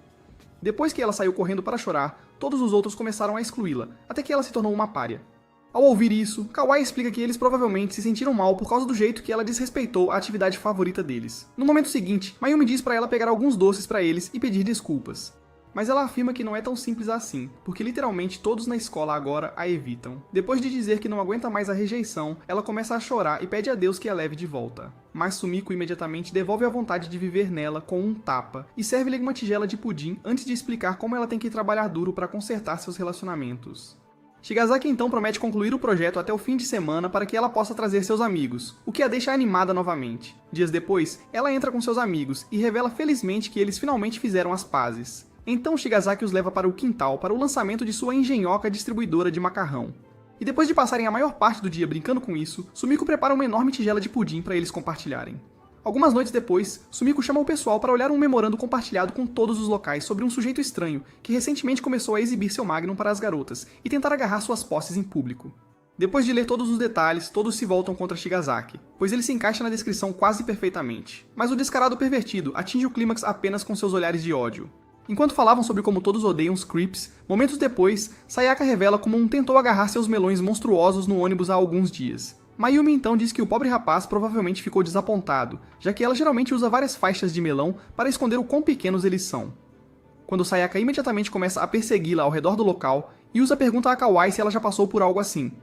Depois que ela saiu correndo para chorar, todos os outros começaram a excluí-la, até que ela se tornou uma pária. Ao ouvir isso, Kawai explica que eles provavelmente se sentiram mal por causa do jeito que ela desrespeitou a atividade favorita deles. No momento seguinte, Mayumi diz para ela pegar alguns doces para eles e pedir desculpas. Mas ela afirma que não é tão simples assim, porque literalmente todos na escola agora a evitam. Depois de dizer que não aguenta mais a rejeição, ela começa a chorar e pede a Deus que a leve de volta. Mas Sumiko imediatamente devolve a vontade de viver nela com um tapa, e serve-lhe uma tigela de pudim antes de explicar como ela tem que trabalhar duro para consertar seus relacionamentos. Shigasaki então promete concluir o projeto até o fim de semana para que ela possa trazer seus amigos, o que a deixa animada novamente. Dias depois, ela entra com seus amigos e revela felizmente que eles finalmente fizeram as pazes. Então Shigasaki os leva para o quintal para o lançamento de sua engenhoca distribuidora de macarrão. E depois de passarem a maior parte do dia brincando com isso, Sumiko prepara uma enorme tigela de pudim para eles compartilharem. Algumas noites depois, Sumiko chama o pessoal para olhar um memorando compartilhado com todos os locais sobre um sujeito estranho que recentemente começou a exibir seu magnum para as garotas e tentar agarrar suas posses em público. Depois de ler todos os detalhes, todos se voltam contra Shigasaki, pois ele se encaixa na descrição quase perfeitamente. Mas o descarado pervertido atinge o clímax apenas com seus olhares de ódio. Enquanto falavam sobre como todos odeiam os creeps, momentos depois, Sayaka revela como tentou agarrar seus melões monstruosos no ônibus há alguns dias. Mayumi então diz que o pobre rapaz provavelmente ficou desapontado, já que ela geralmente usa várias faixas de melão para esconder o quão pequenos eles são. Quando Sayaka imediatamente começa a persegui-la ao redor do local, Yusa pergunta a Kawai se ela já passou por algo assim.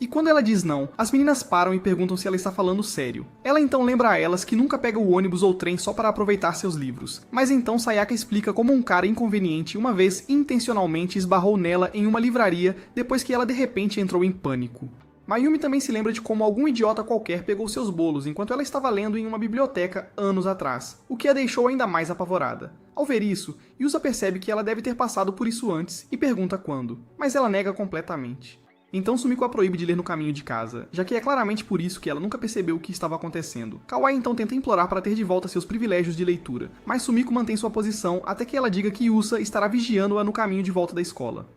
E quando ela diz não, as meninas param e perguntam se ela está falando sério. Ela então lembra a elas que nunca pega o ônibus ou trem só para aproveitar seus livros. Mas então Sayaka explica como um cara inconveniente uma vez intencionalmente esbarrou nela em uma livraria depois que ela de repente entrou em pânico. Mayumi também se lembra de como algum idiota qualquer pegou seus bolos enquanto ela estava lendo em uma biblioteca anos atrás, o que a deixou ainda mais apavorada. Ao ver isso, Yusa percebe que ela deve ter passado por isso antes e pergunta quando, mas ela nega completamente. Então Sumiko a proíbe de ler no caminho de casa, já que é claramente por isso que ela nunca percebeu o que estava acontecendo. Kawai então tenta implorar para ter de volta seus privilégios de leitura, mas Sumiko mantém sua posição até que ela diga que Yusa estará vigiando-a no caminho de volta da escola.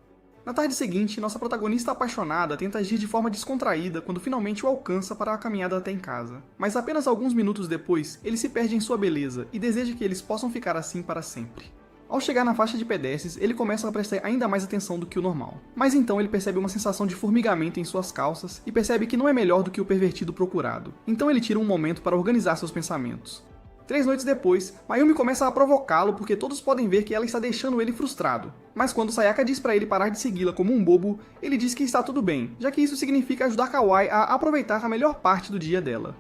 Na tarde seguinte, nossa protagonista apaixonada tenta agir de forma descontraída quando finalmente o alcança para a caminhada até em casa. Mas apenas alguns minutos depois, ele se perde em sua beleza e deseja que eles possam ficar assim para sempre. Ao chegar na faixa de pedestres, ele começa a prestar ainda mais atenção do que o normal. Mas então ele percebe uma sensação de formigamento em suas calças e percebe que não é melhor do que o pervertido procurado. Então ele tira um momento para organizar seus pensamentos. 3 noites depois, Mayumi começa a provocá-lo porque todos podem ver que ela está deixando ele frustrado. Mas quando Sayaka diz para ele parar de segui-la como um bobo, ele diz que está tudo bem, já que isso significa ajudar Kawai a aproveitar a melhor parte do dia dela.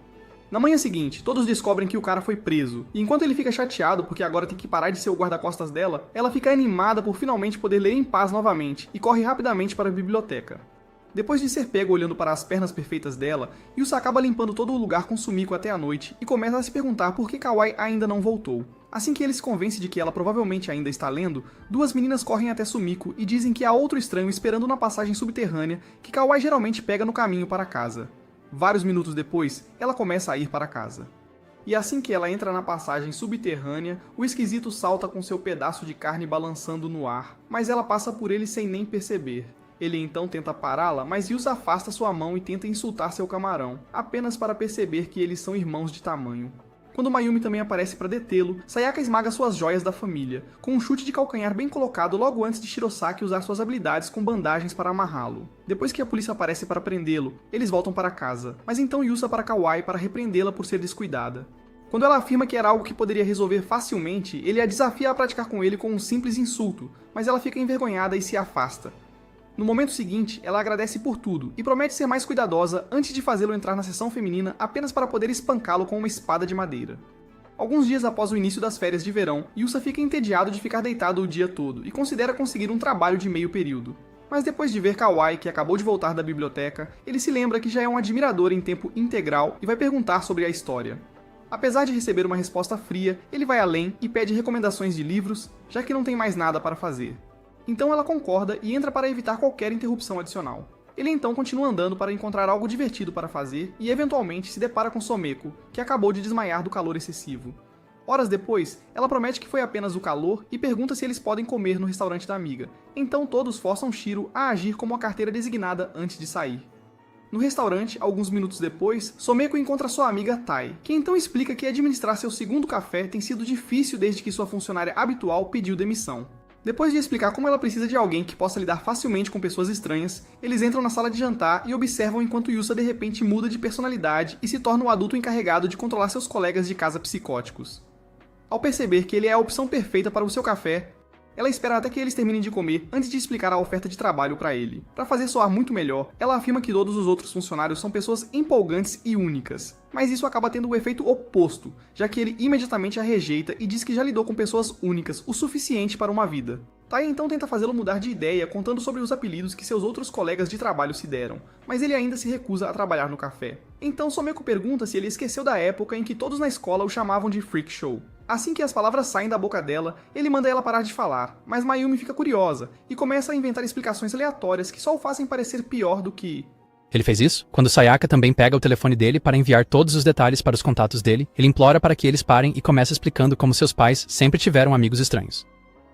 Na manhã seguinte, todos descobrem que o cara foi preso, e enquanto ele fica chateado porque agora tem que parar de ser o guarda-costas dela, ela fica animada por finalmente poder ler em paz novamente e corre rapidamente para a biblioteca. Depois de ser pego olhando para as pernas perfeitas dela, Yusa acaba limpando todo o lugar com Sumiko até a noite e começa a se perguntar por que Kawai ainda não voltou. Assim que ele se convence de que ela provavelmente ainda está lendo, 2 meninas correm até Sumiko e dizem que há outro estranho esperando na passagem subterrânea que Kawai geralmente pega no caminho para casa. Vários minutos depois, ela começa a ir para casa. E assim que ela entra na passagem subterrânea, o esquisito salta com seu pedaço de carne balançando no ar, mas ela passa por ele sem nem perceber. Ele então tenta pará-la, mas Yusa afasta sua mão e tenta insultar seu camarão, apenas para perceber que eles são irmãos de tamanho. Quando Mayumi também aparece para detê-lo, Sayaka esmaga suas joias da família, com um chute de calcanhar bem colocado logo antes de Shirosaki usar suas habilidades com bandagens para amarrá-lo. Depois que a polícia aparece para prendê-lo, eles voltam para casa, mas então Yusa para Kawai para repreendê-la por ser descuidada. Quando ela afirma que era algo que poderia resolver facilmente, ele a desafia a praticar com ele com um simples insulto, mas ela fica envergonhada e se afasta. No momento seguinte, ela agradece por tudo e promete ser mais cuidadosa antes de fazê-lo entrar na seção feminina apenas para poder espancá-lo com uma espada de madeira. Alguns dias após o início das férias de verão, Yusa fica entediado de ficar deitado o dia todo e considera conseguir um trabalho de meio período. Mas depois de ver Kawai, que acabou de voltar da biblioteca, ele se lembra que já é um admirador em tempo integral e vai perguntar sobre a história. Apesar de receber uma resposta fria, ele vai além e pede recomendações de livros, já que não tem mais nada para fazer. Então ela concorda e entra para evitar qualquer interrupção adicional. Ele então continua andando para encontrar algo divertido para fazer e eventualmente se depara com Someko, que acabou de desmaiar do calor excessivo. Horas depois, ela promete que foi apenas o calor e pergunta se eles podem comer no restaurante da amiga. Então todos forçam Shiro a agir como a carteira designada antes de sair. No restaurante, alguns minutos depois, Someko encontra sua amiga Tai, que então explica que administrar seu segundo café tem sido difícil desde que sua funcionária habitual pediu demissão. Depois de explicar como ela precisa de alguém que possa lidar facilmente com pessoas estranhas, eles entram na sala de jantar e observam enquanto Yusa de repente muda de personalidade e se torna o adulto encarregado de controlar seus colegas de casa psicóticos. Ao perceber que ele é a opção perfeita para o seu café, ela espera até que eles terminem de comer antes de explicar a oferta de trabalho para ele. Para fazer soar muito melhor, ela afirma que todos os outros funcionários são pessoas empolgantes e únicas. Mas isso acaba tendo o efeito oposto, já que ele imediatamente a rejeita e diz que já lidou com pessoas únicas o suficiente para uma vida. Tai então tenta fazê-lo mudar de ideia, contando sobre os apelidos que seus outros colegas de trabalho se deram, mas ele ainda se recusa a trabalhar no café. Então Someko pergunta se ele esqueceu da época em que todos na escola o chamavam de Freak Show. Assim que as palavras saem da boca dela, ele manda ela parar de falar, mas Mayumi fica curiosa e começa a inventar explicações aleatórias que só o fazem parecer pior do que... Ele fez isso quando Sayaka também pega o telefone dele para enviar todos os detalhes para os contatos dele. Ele implora para que eles parem e começa explicando como seus pais sempre tiveram amigos estranhos.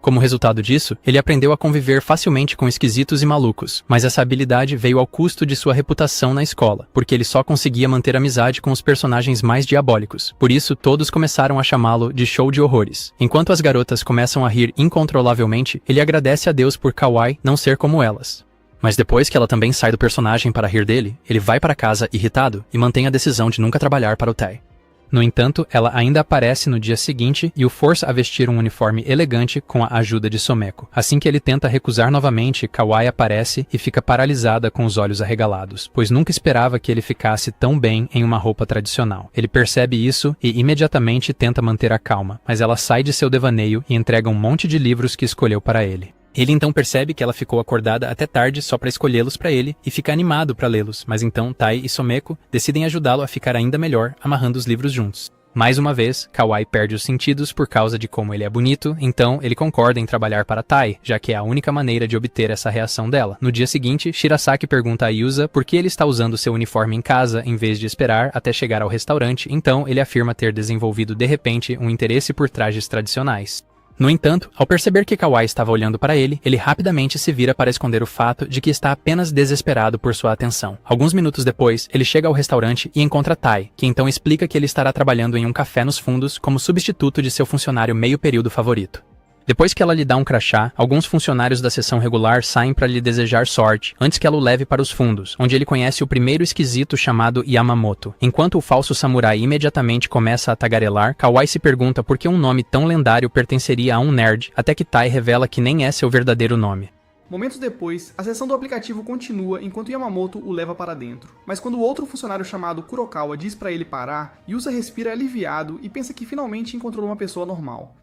Como resultado disso, ele aprendeu a conviver facilmente com esquisitos e malucos, mas essa habilidade veio ao custo de sua reputação na escola, porque ele só conseguia manter amizade com os personagens mais diabólicos. Por isso, todos começaram a chamá-lo de show de horrores. Enquanto as garotas começam a rir incontrolavelmente, ele agradece a Deus por Kawai não ser como elas. Mas depois que ela também sai do personagem para rir dele, ele vai para casa irritado e mantém a decisão de nunca trabalhar para o Tai. No entanto, ela ainda aparece no dia seguinte e o força a vestir um uniforme elegante com a ajuda de Someko. Assim que ele tenta recusar novamente, Kawai aparece e fica paralisada com os olhos arregalados, pois nunca esperava que ele ficasse tão bem em uma roupa tradicional. Ele percebe isso e imediatamente tenta manter a calma, mas ela sai de seu devaneio e entrega um monte de livros que escolheu para ele. Ele então percebe que ela ficou acordada até tarde só para escolhê-los para ele e fica animado para lê-los, mas então Tai e Someko decidem ajudá-lo a ficar ainda melhor, amarrando os livros juntos. Mais uma vez, Kawai perde os sentidos por causa de como ele é bonito, então ele concorda em trabalhar para Tai, já que é a única maneira de obter essa reação dela. No dia seguinte, Shirasaki pergunta a Yusa por que ele está usando seu uniforme em casa em vez de esperar até chegar ao restaurante, então ele afirma ter desenvolvido de repente um interesse por trajes tradicionais. No entanto, ao perceber que Kawai estava olhando para ele, ele rapidamente se vira para esconder o fato de que está apenas desesperado por sua atenção. Alguns minutos depois, ele chega ao restaurante e encontra Tai, que então explica que ele estará trabalhando em um café nos fundos como substituto de seu funcionário meio-período favorito. Depois que ela lhe dá um crachá, alguns funcionários da seção regular saem para lhe desejar sorte, antes que ela o leve para os fundos, onde ele conhece o primeiro esquisito chamado Yamamoto. Enquanto o falso samurai imediatamente começa a tagarelar, Kawai se pergunta por que um nome tão lendário pertenceria a um nerd, até que Tai revela que nem é seu verdadeiro nome. Momentos depois, a sessão do aplicativo continua enquanto Yamamoto o leva para dentro. Mas quando o outro funcionário chamado Kurokawa diz para ele parar, Yusa respira aliviado e pensa que finalmente encontrou uma pessoa normal.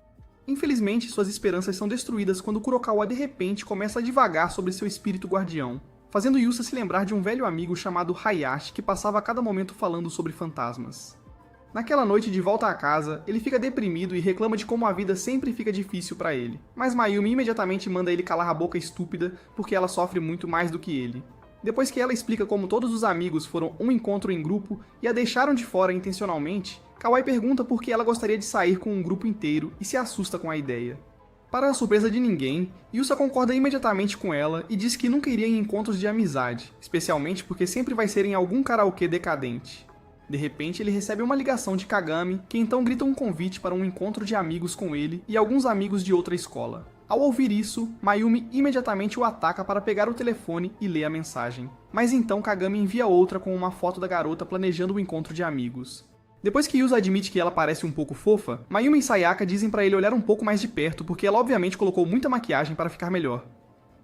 Infelizmente, suas esperanças são destruídas quando Kurokawa de repente começa a divagar sobre seu espírito guardião, fazendo Yusa se lembrar de um velho amigo chamado Hayashi que passava a cada momento falando sobre fantasmas. Naquela noite de volta à casa, ele fica deprimido e reclama de como a vida sempre fica difícil para ele, mas Mayumi imediatamente manda ele calar a boca estúpida porque ela sofre muito mais do que ele. Depois que ela explica como todos os amigos foram um encontro em grupo e a deixaram de fora intencionalmente, Kawai pergunta por que ela gostaria de sair com um grupo inteiro e se assusta com a ideia. Para a surpresa de ninguém, Yusa concorda imediatamente com ela e diz que nunca iria em encontros de amizade, especialmente porque sempre vai ser em algum karaokê decadente. De repente, ele recebe uma ligação de Kagami, que então grita um convite para um encontro de amigos com ele e alguns amigos de outra escola. Ao ouvir isso, Mayumi imediatamente o ataca para pegar o telefone e ler a mensagem. Mas então Kagami envia outra com uma foto da garota planejando o encontro de amigos. Depois que Yusa admite que ela parece um pouco fofa, Mayumi e Sayaka dizem para ele olhar um pouco mais de perto porque ela obviamente colocou muita maquiagem para ficar melhor.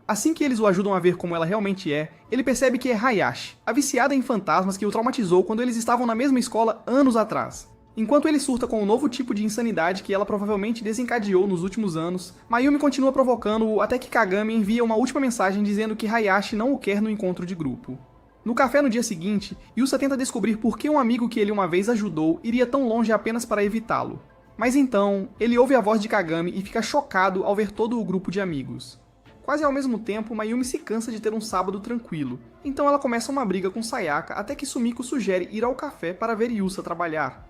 Assim que eles o ajudam a ver como ela realmente é, ele percebe que é Hayashi, a viciada em fantasmas que o traumatizou quando eles estavam na mesma escola anos atrás. Enquanto ele surta com um novo tipo de insanidade que ela provavelmente desencadeou nos últimos anos, Mayumi continua provocando-o até que Kagami envia uma última mensagem dizendo que Hayashi não o quer no encontro de grupo. No café no dia seguinte, Yusa tenta descobrir por que um amigo que ele uma vez ajudou iria tão longe apenas para evitá-lo. Mas então, ele ouve a voz de Kagami e fica chocado ao ver todo o grupo de amigos. Quase ao mesmo tempo, Mayumi se cansa de ter um sábado tranquilo, então ela começa uma briga com Sayaka até que Sumiko sugere ir ao café para ver Yusa trabalhar.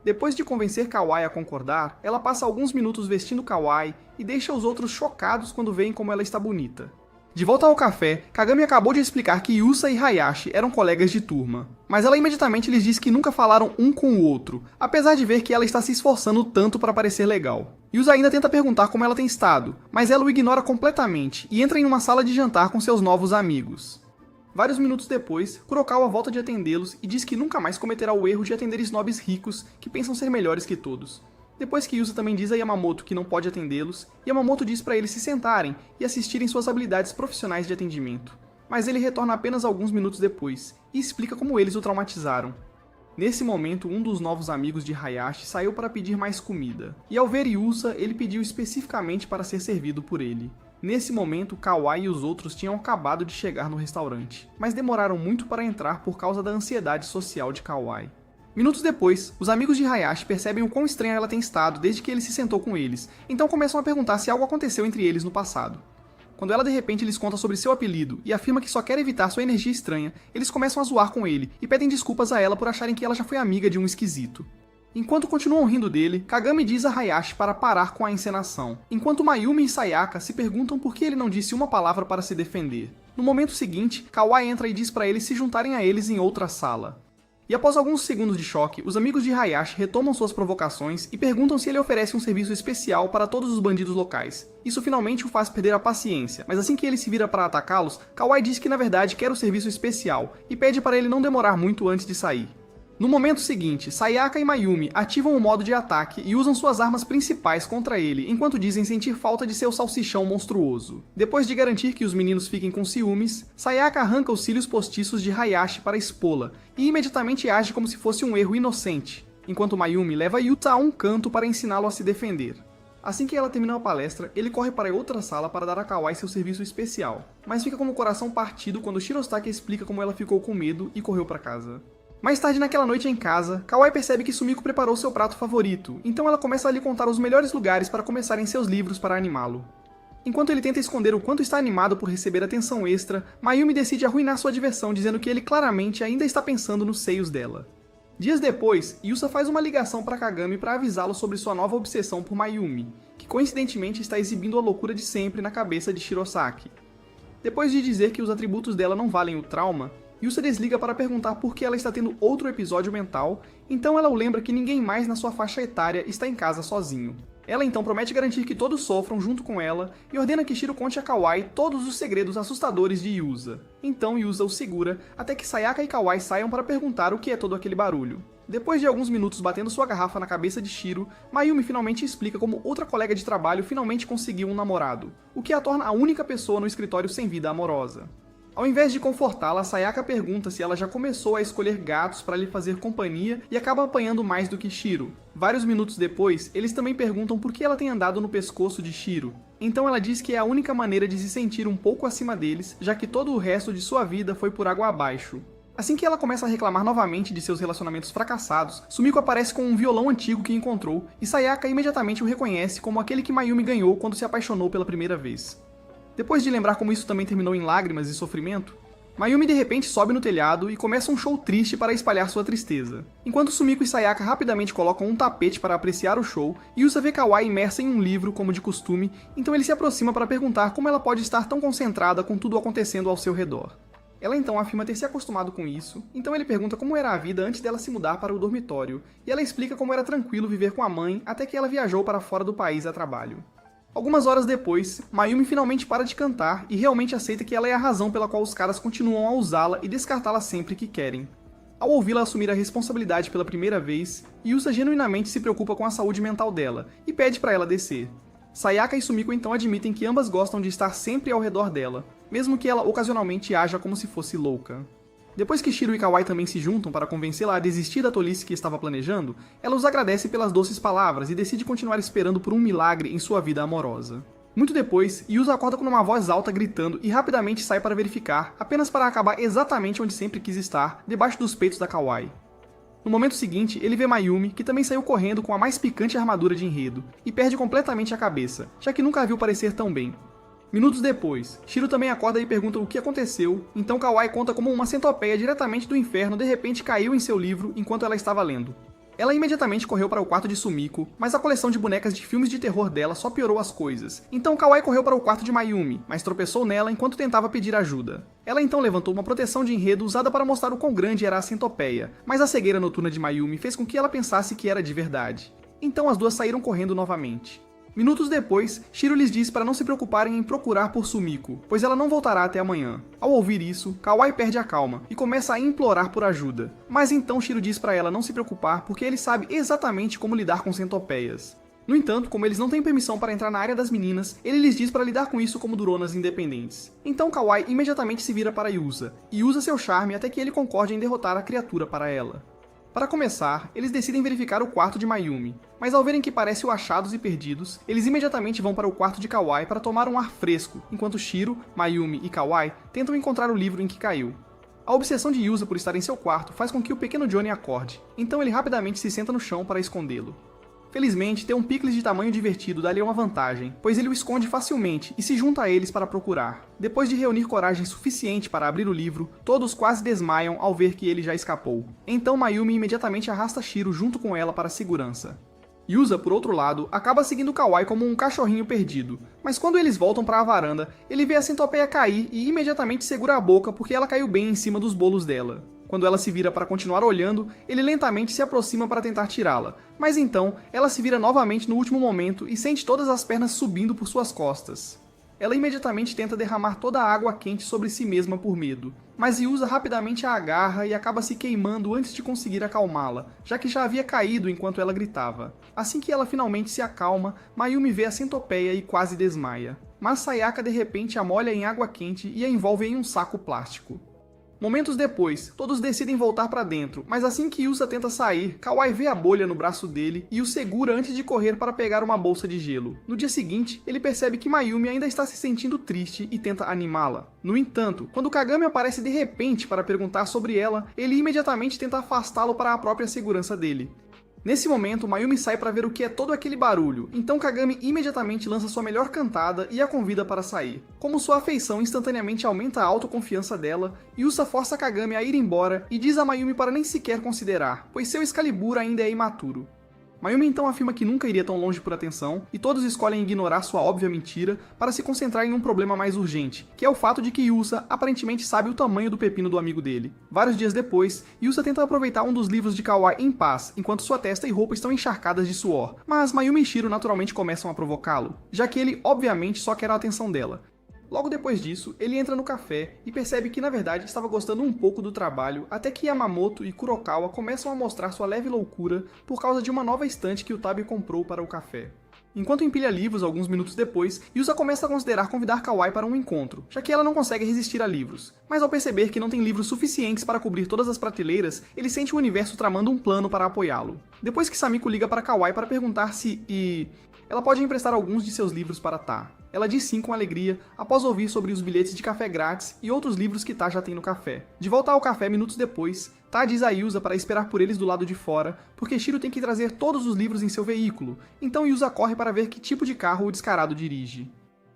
Depois de convencer Kawai a concordar, ela passa alguns minutos vestindo Kawai e deixa os outros chocados quando veem como ela está bonita. De volta ao café, Kagami acabou de explicar que Yusa e Hayashi eram colegas de turma, mas ela imediatamente lhes diz que nunca falaram um com o outro, apesar de ver que ela está se esforçando tanto para parecer legal. Yusa ainda tenta perguntar como ela tem estado, mas ela o ignora completamente e entra em uma sala de jantar com seus novos amigos. Vários minutos depois, Kurokawa volta de atendê-los e diz que nunca mais cometerá o erro de atender snobs ricos que pensam ser melhores que todos. Depois que Yusa também diz a Yamamoto que não pode atendê-los, Yamamoto diz para eles se sentarem e assistirem suas habilidades profissionais de atendimento. Mas ele retorna apenas alguns minutos depois, e explica como eles o traumatizaram. Nesse momento, um dos novos amigos de Hayashi saiu para pedir mais comida, e ao ver Yusa, ele pediu especificamente para ser servido por ele. Nesse momento, Kawai e os outros tinham acabado de chegar no restaurante, mas demoraram muito para entrar por causa da ansiedade social de Kawai. Minutos depois, os amigos de Hayashi percebem o quão estranha ela tem estado desde que ele se sentou com eles, então começam a perguntar se algo aconteceu entre eles no passado. Quando ela de repente lhes conta sobre seu apelido e afirma que só quer evitar sua energia estranha, eles começam a zoar com ele e pedem desculpas a ela por acharem que ela já foi amiga de um esquisito. Enquanto continuam rindo dele, Kagami diz a Hayashi para parar com a encenação, enquanto Mayumi e Sayaka se perguntam por que ele não disse uma palavra para se defender. No momento seguinte, Kawai entra e diz para eles se juntarem a eles em outra sala. E após alguns segundos de choque, os amigos de Hayashi retomam suas provocações e perguntam se ele oferece um serviço especial para todos os bandidos locais. Isso finalmente o faz perder a paciência, mas assim que ele se vira para atacá-los, Kawai diz que na verdade quer o serviço especial e pede para ele não demorar muito antes de sair. No momento seguinte, Sayaka e Mayumi ativam o modo de ataque e usam suas armas principais contra ele, enquanto dizem sentir falta de seu salsichão monstruoso. Depois de garantir que os meninos fiquem com ciúmes, Sayaka arranca os cílios postiços de Hayashi para expô-la, e imediatamente age como se fosse um erro inocente, enquanto Mayumi leva Yuta a um canto para ensiná-lo a se defender. Assim que ela termina a palestra, ele corre para outra sala para dar a Kawai seu serviço especial, mas fica com o coração partido quando Shirotake explica como ela ficou com medo e correu para casa. Mais tarde naquela noite em casa, Kawai percebe que Sumiko preparou seu prato favorito, então ela começa a lhe contar os melhores lugares para começarem seus livros para animá-lo. Enquanto ele tenta esconder o quanto está animado por receber atenção extra, Mayumi decide arruinar sua diversão dizendo que ele claramente ainda está pensando nos seios dela. Dias depois, Yusa faz uma ligação para Kagami para avisá-lo sobre sua nova obsessão por Mayumi, que coincidentemente está exibindo a loucura de sempre na cabeça de Shirosaki. Depois de dizer que os atributos dela não valem o trauma, Yusa desliga para perguntar por que ela está tendo outro episódio mental, então ela o lembra que ninguém mais na sua faixa etária está em casa sozinho. Ela então promete garantir que todos sofram junto com ela e ordena que Shiro conte a Kawai todos os segredos assustadores de Yusa. Então Yusa o segura até que Sayaka e Kawai saiam para perguntar o que é todo aquele barulho. Depois de alguns minutos batendo sua garrafa na cabeça de Shiro, Mayumi finalmente explica como outra colega de trabalho finalmente conseguiu um namorado, o que a torna a única pessoa no escritório sem vida amorosa. Ao invés de confortá-la, Sayaka pergunta se ela já começou a escolher gatos para lhe fazer companhia e acaba apanhando mais do que Shiro. Vários minutos depois, eles também perguntam por que ela tem andado no pescoço de Shiro. Então ela diz que é a única maneira de se sentir um pouco acima deles, já que todo o resto de sua vida foi por água abaixo. Assim que ela começa a reclamar novamente de seus relacionamentos fracassados, Sumiko aparece com um violão antigo que encontrou, e Sayaka imediatamente o reconhece como aquele que Mayumi ganhou quando se apaixonou pela primeira vez. Depois de lembrar como isso também terminou em lágrimas e sofrimento, Mayumi de repente sobe no telhado e começa um show triste para espalhar sua tristeza. Enquanto Sumiko e Sayaka rapidamente colocam um tapete para apreciar o show, Yusa vê Kawai imersa em um livro, como de costume, então ele se aproxima para perguntar como ela pode estar tão concentrada com tudo acontecendo ao seu redor. Ela então afirma ter se acostumado com isso, então ele pergunta como era a vida antes dela se mudar para o dormitório, e ela explica como era tranquilo viver com a mãe até que ela viajou para fora do país a trabalho. Algumas horas depois, Mayumi finalmente para de cantar e realmente aceita que ela é a razão pela qual os caras continuam a usá-la e descartá-la sempre que querem. Ao ouvi-la assumir a responsabilidade pela primeira vez, Yusa genuinamente se preocupa com a saúde mental dela e pede para ela descer. Sayaka e Sumiko então admitem que ambas gostam de estar sempre ao redor dela, mesmo que ela ocasionalmente haja como se fosse louca. Depois que Shiro e Kawai também se juntam para convencê-la a desistir da tolice que estava planejando, ela os agradece pelas doces palavras e decide continuar esperando por um milagre em sua vida amorosa. Muito depois, Yusa acorda com uma voz alta gritando e rapidamente sai para verificar, apenas para acabar exatamente onde sempre quis estar, debaixo dos peitos da Kawai. No momento seguinte, ele vê Mayumi, que também saiu correndo com a mais picante armadura de enredo, e perde completamente a cabeça, já que nunca a viu parecer tão bem. Minutos depois, Shiro também acorda e pergunta o que aconteceu, então Kawai conta como uma centopeia diretamente do inferno de repente caiu em seu livro enquanto ela estava lendo. Ela imediatamente correu para o quarto de Sumiko, mas a coleção de bonecas de filmes de terror dela só piorou as coisas. Então Kawai correu para o quarto de Mayumi, mas tropeçou nela enquanto tentava pedir ajuda. Ela então levantou uma proteção de enredo usada para mostrar o quão grande era a centopeia, mas a cegueira noturna de Mayumi fez com que ela pensasse que era de verdade. Então as duas saíram correndo novamente. Minutos depois, Shiro lhes diz para não se preocuparem em procurar por Sumiko, pois ela não voltará até amanhã. Ao ouvir isso, Kawai perde a calma e começa a implorar por ajuda. Mas então Shiro diz para ela não se preocupar porque ele sabe exatamente como lidar com centopeias. No entanto, como eles não têm permissão para entrar na área das meninas, ele lhes diz para lidar com isso como duronas independentes. Então Kawai imediatamente se vira para Yusa, e usa seu charme até que ele concorde em derrotar a criatura para ela. Para começar, eles decidem verificar o quarto de Mayumi, mas ao verem que parece o achados e perdidos, eles imediatamente vão para o quarto de Kawai para tomar um ar fresco, enquanto Shiro, Mayumi e Kawai tentam encontrar o livro em que caiu. A obsessão de Yusa por estar em seu quarto faz com que o pequeno Johnny acorde, então ele rapidamente se senta no chão para escondê-lo. Felizmente, ter um picles de tamanho divertido dá-lhe uma vantagem, pois ele o esconde facilmente e se junta a eles para procurar. Depois de reunir coragem suficiente para abrir o livro, todos quase desmaiam ao ver que ele já escapou. Então Mayumi imediatamente arrasta Shiro junto com ela para a segurança. Yusa, por outro lado, acaba seguindo Kawai como um cachorrinho perdido, mas quando eles voltam para a varanda, ele vê a centopeia cair e imediatamente segura a boca porque ela caiu bem em cima dos bolos dela. Quando ela se vira para continuar olhando, ele lentamente se aproxima para tentar tirá-la, mas então ela se vira novamente no último momento e sente todas as pernas subindo por suas costas. Ela imediatamente tenta derramar toda a água quente sobre si mesma por medo, mas Yusa rapidamente a agarra e acaba se queimando antes de conseguir acalmá-la, já que já havia caído enquanto ela gritava. Assim que ela finalmente se acalma, Mayumi vê a centopeia e quase desmaia. Mas Sayaka de repente a molha em água quente e a envolve em um saco plástico. Momentos depois, todos decidem voltar para dentro, mas assim que Yusa tenta sair, Kawai vê a bolha no braço dele e o segura antes de correr para pegar uma bolsa de gelo. No dia seguinte, ele percebe que Mayumi ainda está se sentindo triste e tenta animá-la. No entanto, quando Kagami aparece de repente para perguntar sobre ela, ele imediatamente tenta afastá-lo para a própria segurança dele. Nesse momento, Mayumi sai para ver o que é todo aquele barulho, então Kagami imediatamente lança sua melhor cantada e a convida para sair. Como sua afeição instantaneamente aumenta a autoconfiança dela, Yusa força Kagami a ir embora e diz a Mayumi para nem sequer considerar, pois seu Excalibur ainda é imaturo. Mayumi então afirma que nunca iria tão longe por atenção, e todos escolhem ignorar sua óbvia mentira para se concentrar em um problema mais urgente, que é o fato de que Yusa aparentemente sabe o tamanho do pepino do amigo dele. Vários dias depois, Yusa tenta aproveitar um dos livros de Kawai em paz, enquanto sua testa e roupa estão encharcadas de suor, mas Mayumi e Shiro naturalmente começam a provocá-lo, já que ele obviamente só quer a atenção dela. Logo depois disso, ele entra no café e percebe que na verdade estava gostando um pouco do trabalho, até que Yamamoto e Kurokawa começam a mostrar sua leve loucura por causa de uma nova estante que o Tabi comprou para o café. Enquanto empilha livros alguns minutos depois, Yusa começa a considerar convidar Kawai para um encontro, já que ela não consegue resistir a livros. Mas ao perceber que não tem livros suficientes para cobrir todas as prateleiras, ele sente o universo tramando um plano para apoiá-lo. Depois que Samiko liga para Kawai para perguntar se ela pode emprestar alguns de seus livros para Ta. Ela diz sim com alegria, após ouvir sobre os bilhetes de café grátis e outros livros que Ta já tem no café. De volta ao café minutos depois, Ta diz a Yusa para esperar por eles do lado de fora, porque Shiro tem que trazer todos os livros em seu veículo, então Yusa corre para ver que tipo de carro o descarado dirige.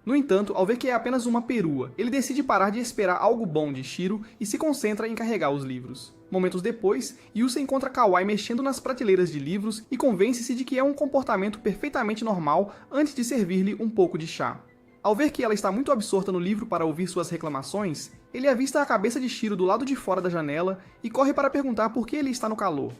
No entanto, ao ver que é apenas uma perua, ele decide parar de esperar algo bom de Shiro e se concentra em carregar os livros. Momentos depois, Yusa encontra Kawai mexendo nas prateleiras de livros e convence-se de que é um comportamento perfeitamente normal antes de servir-lhe um pouco de chá. Ao ver que ela está muito absorta no livro para ouvir suas reclamações, ele avista a cabeça de Shiro do lado de fora da janela e corre para perguntar por que ele está no calor.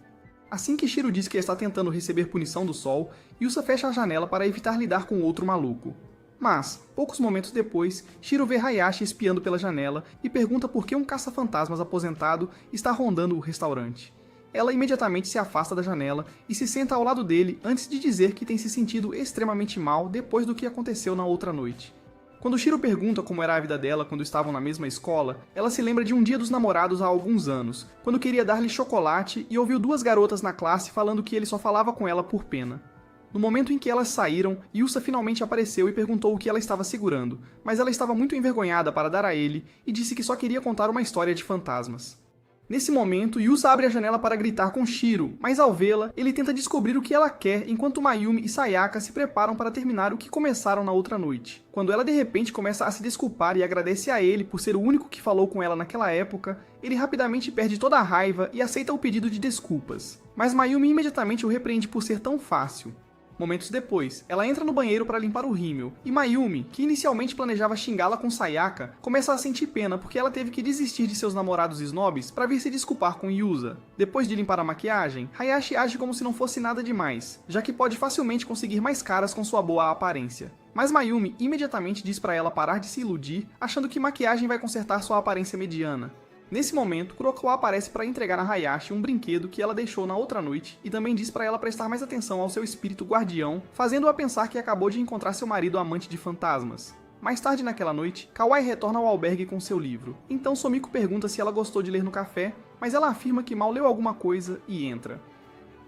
Assim que Shiro diz que está tentando receber punição do sol, Yusa fecha a janela para evitar lidar com outro maluco. Mas, poucos momentos depois, Shiro vê Hayashi espiando pela janela e pergunta por que um caça-fantasmas aposentado está rondando o restaurante. Ela imediatamente se afasta da janela e se senta ao lado dele antes de dizer que tem se sentido extremamente mal depois do que aconteceu na outra noite. Quando Shiro pergunta como era a vida dela quando estavam na mesma escola, ela se lembra de um dia dos namorados há alguns anos, quando queria dar-lhe chocolate e ouviu duas garotas na classe falando que ele só falava com ela por pena. No momento em que elas saíram, Yusa finalmente apareceu e perguntou o que ela estava segurando, mas ela estava muito envergonhada para dar a ele e disse que só queria contar uma história de fantasmas. Nesse momento, Yusa abre a janela para gritar com Shiro, mas ao vê-la, ele tenta descobrir o que ela quer enquanto Mayumi e Sayaka se preparam para terminar o que começaram na outra noite. Quando ela de repente começa a se desculpar e agradece a ele por ser o único que falou com ela naquela época, ele rapidamente perde toda a raiva e aceita o pedido de desculpas. Mas Mayumi imediatamente o repreende por ser tão fácil. Momentos depois, ela entra no banheiro para limpar o rímel, e Mayumi, que inicialmente planejava xingá-la com Sayaka, começa a sentir pena porque ela teve que desistir de seus namorados snobs para vir se desculpar com Yusa. Depois de limpar a maquiagem, Hayashi age como se não fosse nada demais, já que pode facilmente conseguir mais caras com sua boa aparência. Mas Mayumi imediatamente diz para ela parar de se iludir, achando que maquiagem vai consertar sua aparência mediana. Nesse momento, Kurokawa aparece para entregar a Hayashi um brinquedo que ela deixou na outra noite e também diz para ela prestar mais atenção ao seu espírito guardião, fazendo-a pensar que acabou de encontrar seu marido amante de fantasmas. Mais tarde naquela noite, Kawai retorna ao albergue com seu livro. Então Somiko pergunta se ela gostou de ler no café, mas ela afirma que mal leu alguma coisa e entra.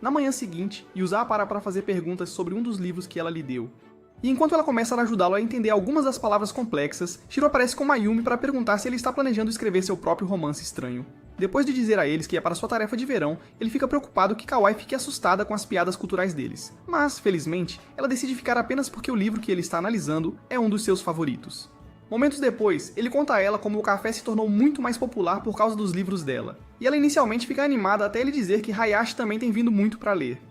Na manhã seguinte, Yusa para fazer perguntas sobre um dos livros que ela lhe deu. E enquanto ela começa a ajudá-lo a entender algumas das palavras complexas, Shiro aparece com Mayumi para perguntar se ele está planejando escrever seu próprio romance estranho. Depois de dizer a eles que é para sua tarefa de verão, ele fica preocupado que Kawai fique assustada com as piadas culturais deles. Mas, felizmente, ela decide ficar apenas porque o livro que ele está analisando é um dos seus favoritos. Momentos depois, ele conta a ela como o café se tornou muito mais popular por causa dos livros dela. E ela inicialmente fica animada até ele dizer que Hayashi também tem vindo muito para ler.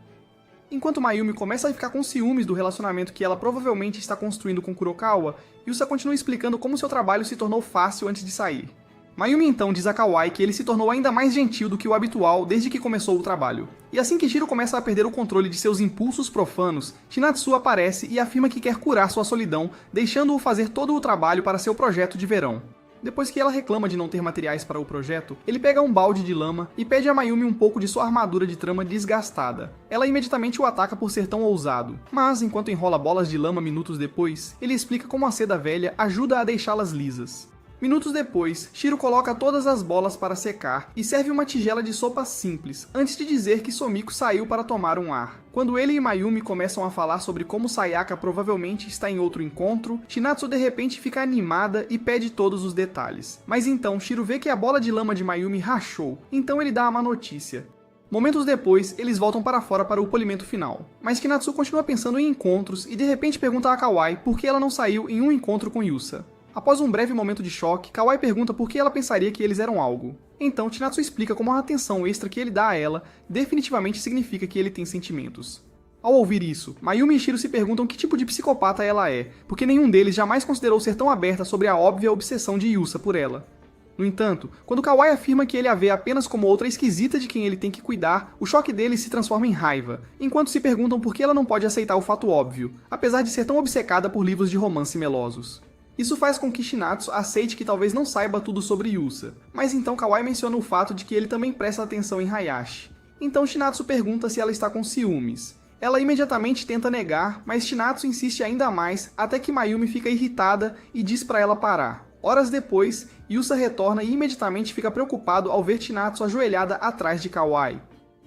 Enquanto Mayumi começa a ficar com ciúmes do relacionamento que ela provavelmente está construindo com Kurokawa, Yusa continua explicando como seu trabalho se tornou fácil antes de sair. Mayumi então diz a Kawai que ele se tornou ainda mais gentil do que o habitual desde que começou o trabalho. E assim que Shiro começa a perder o controle de seus impulsos profanos, Shinatsu aparece e afirma que quer curar sua solidão, deixando-o fazer todo o trabalho para seu projeto de verão. Depois que ela reclama de não ter materiais para o projeto, ele pega um balde de lama e pede a Mayumi um pouco de sua armadura de trama desgastada. Ela imediatamente o ataca por ser tão ousado, mas enquanto enrola bolas de lama minutos depois, ele explica como a seda velha ajuda a deixá-las lisas. Minutos depois, Shiro coloca todas as bolas para secar e serve uma tigela de sopa simples, antes de dizer que Somiko saiu para tomar um ar. Quando ele e Mayumi começam a falar sobre como Sayaka provavelmente está em outro encontro, Shinatsu de repente fica animada e pede todos os detalhes. Mas então Shiro vê que a bola de lama de Mayumi rachou, então ele dá a má notícia. Momentos depois, eles voltam para fora para o polimento final, mas Kinatsu continua pensando em encontros e de repente pergunta a Kawai por que ela não saiu em um encontro com Yusa. Após um breve momento de choque, Kawai pergunta por que ela pensaria que eles eram algo. Então, Chinatsu explica como a atenção extra que ele dá a ela definitivamente significa que ele tem sentimentos. Ao ouvir isso, Mayumi e Shiro se perguntam que tipo de psicopata ela é, porque nenhum deles jamais considerou ser tão aberta sobre a óbvia obsessão de Yusa por ela. No entanto, quando Kawai afirma que ele a vê apenas como outra esquisita de quem ele tem que cuidar, o choque deles se transforma em raiva, enquanto se perguntam por que ela não pode aceitar o fato óbvio, apesar de ser tão obcecada por livros de romance melosos. Isso faz com que Chinatsu aceite que talvez não saiba tudo sobre Yusa, mas então Kawai menciona o fato de que ele também presta atenção em Hayashi. Então Chinatsu pergunta se ela está com ciúmes. Ela imediatamente tenta negar, mas Chinatsu insiste ainda mais até que Mayumi fica irritada e diz para ela parar. Horas depois, Yusa retorna e imediatamente fica preocupado ao ver Chinatsu ajoelhada atrás de Kawai.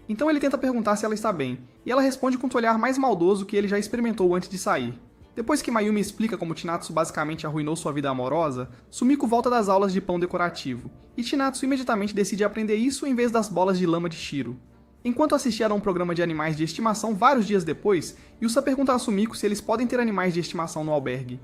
Então ele tenta perguntar se ela está bem, e ela responde com um olhar mais maldoso que ele já experimentou antes de sair. Depois que Mayumi explica como Chinatsu basicamente arruinou sua vida amorosa, Sumiko volta das aulas de pão decorativo, e Chinatsu imediatamente decide aprender isso em vez das bolas de lama de Shiro. Enquanto assistia a um programa de animais de estimação vários dias depois, Yusa pergunta a Sumiko se eles podem ter animais de estimação no albergue.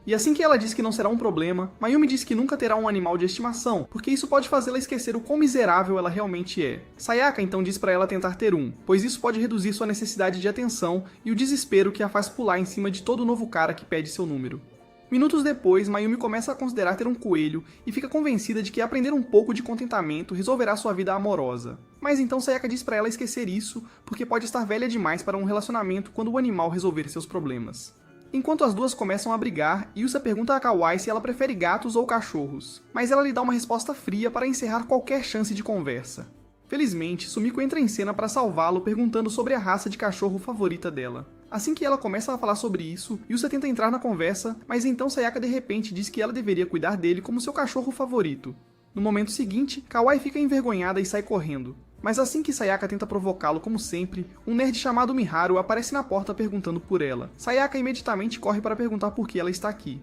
E assim que ela diz que não será um problema, Mayumi diz que nunca terá um animal de estimação, porque isso pode fazê-la esquecer o quão miserável ela realmente é. Sayaka então diz para ela tentar ter um, pois isso pode reduzir sua necessidade de atenção e o desespero que a faz pular em cima de todo novo cara que pede seu número. Minutos depois, Mayumi começa a considerar ter um coelho e fica convencida de que aprender um pouco de contentamento resolverá sua vida amorosa. Mas então Sayaka diz para ela esquecer isso, porque pode estar velha demais para um relacionamento quando o animal resolver seus problemas. Enquanto as duas começam a brigar, Yusa pergunta a Kawai se ela prefere gatos ou cachorros, mas ela lhe dá uma resposta fria para encerrar qualquer chance de conversa. Felizmente, Sumiko entra em cena para salvá-lo perguntando sobre a raça de cachorro favorita dela. Assim que ela começa a falar sobre isso, Yusa tenta entrar na conversa, mas então Sayaka de repente diz que ela deveria cuidar dele como seu cachorro favorito. No momento seguinte, Kawai fica envergonhada e sai correndo. Mas assim que Sayaka tenta provocá-lo como sempre, um nerd chamado Miharu aparece na porta perguntando por ela. Sayaka imediatamente corre para perguntar por que ela está aqui.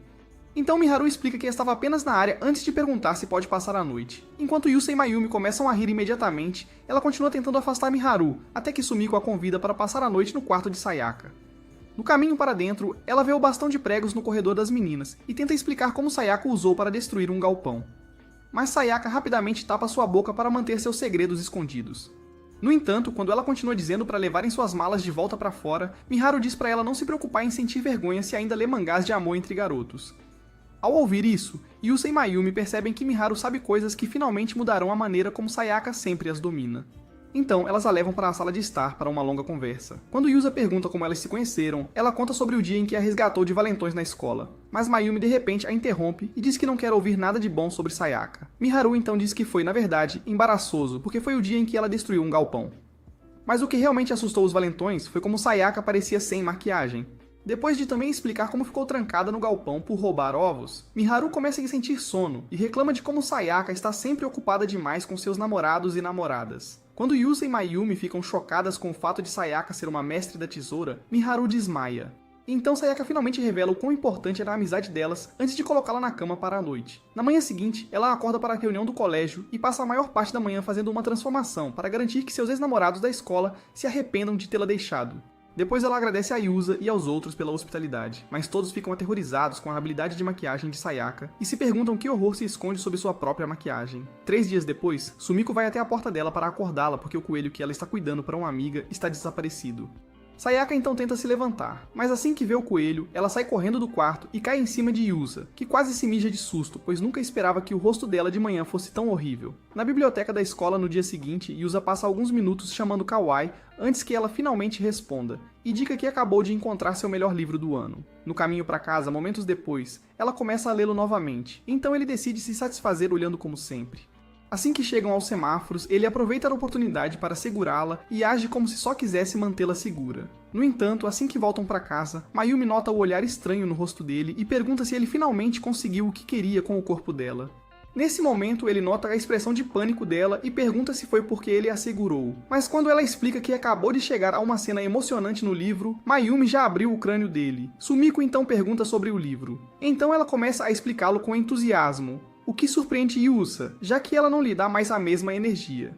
Então Miharu explica que estava apenas na área antes de perguntar se pode passar a noite. Enquanto Yusa e Mayumi começam a rir imediatamente, ela continua tentando afastar Miharu, até que Sumiko a convida para passar a noite no quarto de Sayaka. No caminho para dentro, ela vê o bastão de pregos no corredor das meninas e tenta explicar como Sayaka o usou para destruir um galpão. Mas Sayaka rapidamente tapa sua boca para manter seus segredos escondidos. No entanto, quando ela continua dizendo para levarem suas malas de volta para fora, Miharu diz para ela não se preocupar em sentir vergonha se ainda lê mangás de amor entre garotos. Ao ouvir isso, Yusa e Mayumi percebem que Miharu sabe coisas que finalmente mudarão a maneira como Sayaka sempre as domina. Então, elas a levam para a sala de estar para uma longa conversa. Quando Yusa pergunta como elas se conheceram, ela conta sobre o dia em que a resgatou de valentões na escola. Mas Mayumi de repente a interrompe e diz que não quer ouvir nada de bom sobre Sayaka. Miharu então diz que foi, na verdade, embaraçoso, porque foi o dia em que ela destruiu um galpão. Mas o que realmente assustou os valentões foi como Sayaka parecia sem maquiagem. Depois de também explicar como ficou trancada no galpão por roubar ovos, Miharu começa a sentir sono e reclama de como Sayaka está sempre ocupada demais com seus namorados e namoradas. Quando Yusa e Mayumi ficam chocadas com o fato de Sayaka ser uma mestre da tesoura, Miharu desmaia. Então Sayaka finalmente revela o quão importante era a amizade delas antes de colocá-la na cama para a noite. Na manhã seguinte, ela acorda para a reunião do colégio e passa a maior parte da manhã fazendo uma transformação para garantir que seus ex-namorados da escola se arrependam de tê-la deixado. Depois ela agradece a Yusa e aos outros pela hospitalidade, mas todos ficam aterrorizados com a habilidade de maquiagem de Sayaka e se perguntam que horror se esconde sob sua própria maquiagem. 3 dias depois, Sumiko vai até a porta dela para acordá-la porque o coelho que ela está cuidando para uma amiga está desaparecido. Sayaka então tenta se levantar, mas assim que vê o coelho, ela sai correndo do quarto e cai em cima de Yusa, que quase se mija de susto, pois nunca esperava que o rosto dela de manhã fosse tão horrível. Na biblioteca da escola no dia seguinte, Yusa passa alguns minutos chamando Kawai antes que ela finalmente responda, e diga que acabou de encontrar seu melhor livro do ano. No caminho para casa, momentos depois, ela começa a lê-lo novamente, então ele decide se satisfazer olhando como sempre. Assim que chegam aos semáforos, ele aproveita a oportunidade para segurá-la e age como se só quisesse mantê-la segura. No entanto, assim que voltam para casa, Mayumi nota o olhar estranho no rosto dele e pergunta se ele finalmente conseguiu o que queria com o corpo dela. Nesse momento, ele nota a expressão de pânico dela e pergunta se foi porque ele a segurou. Mas quando ela explica que acabou de chegar a uma cena emocionante no livro, Mayumi já abriu o crânio dele. Sumiko então pergunta sobre o livro. Então ela começa a explicá-lo com entusiasmo, o que surpreende Yusa, já que ela não lhe dá mais a mesma energia.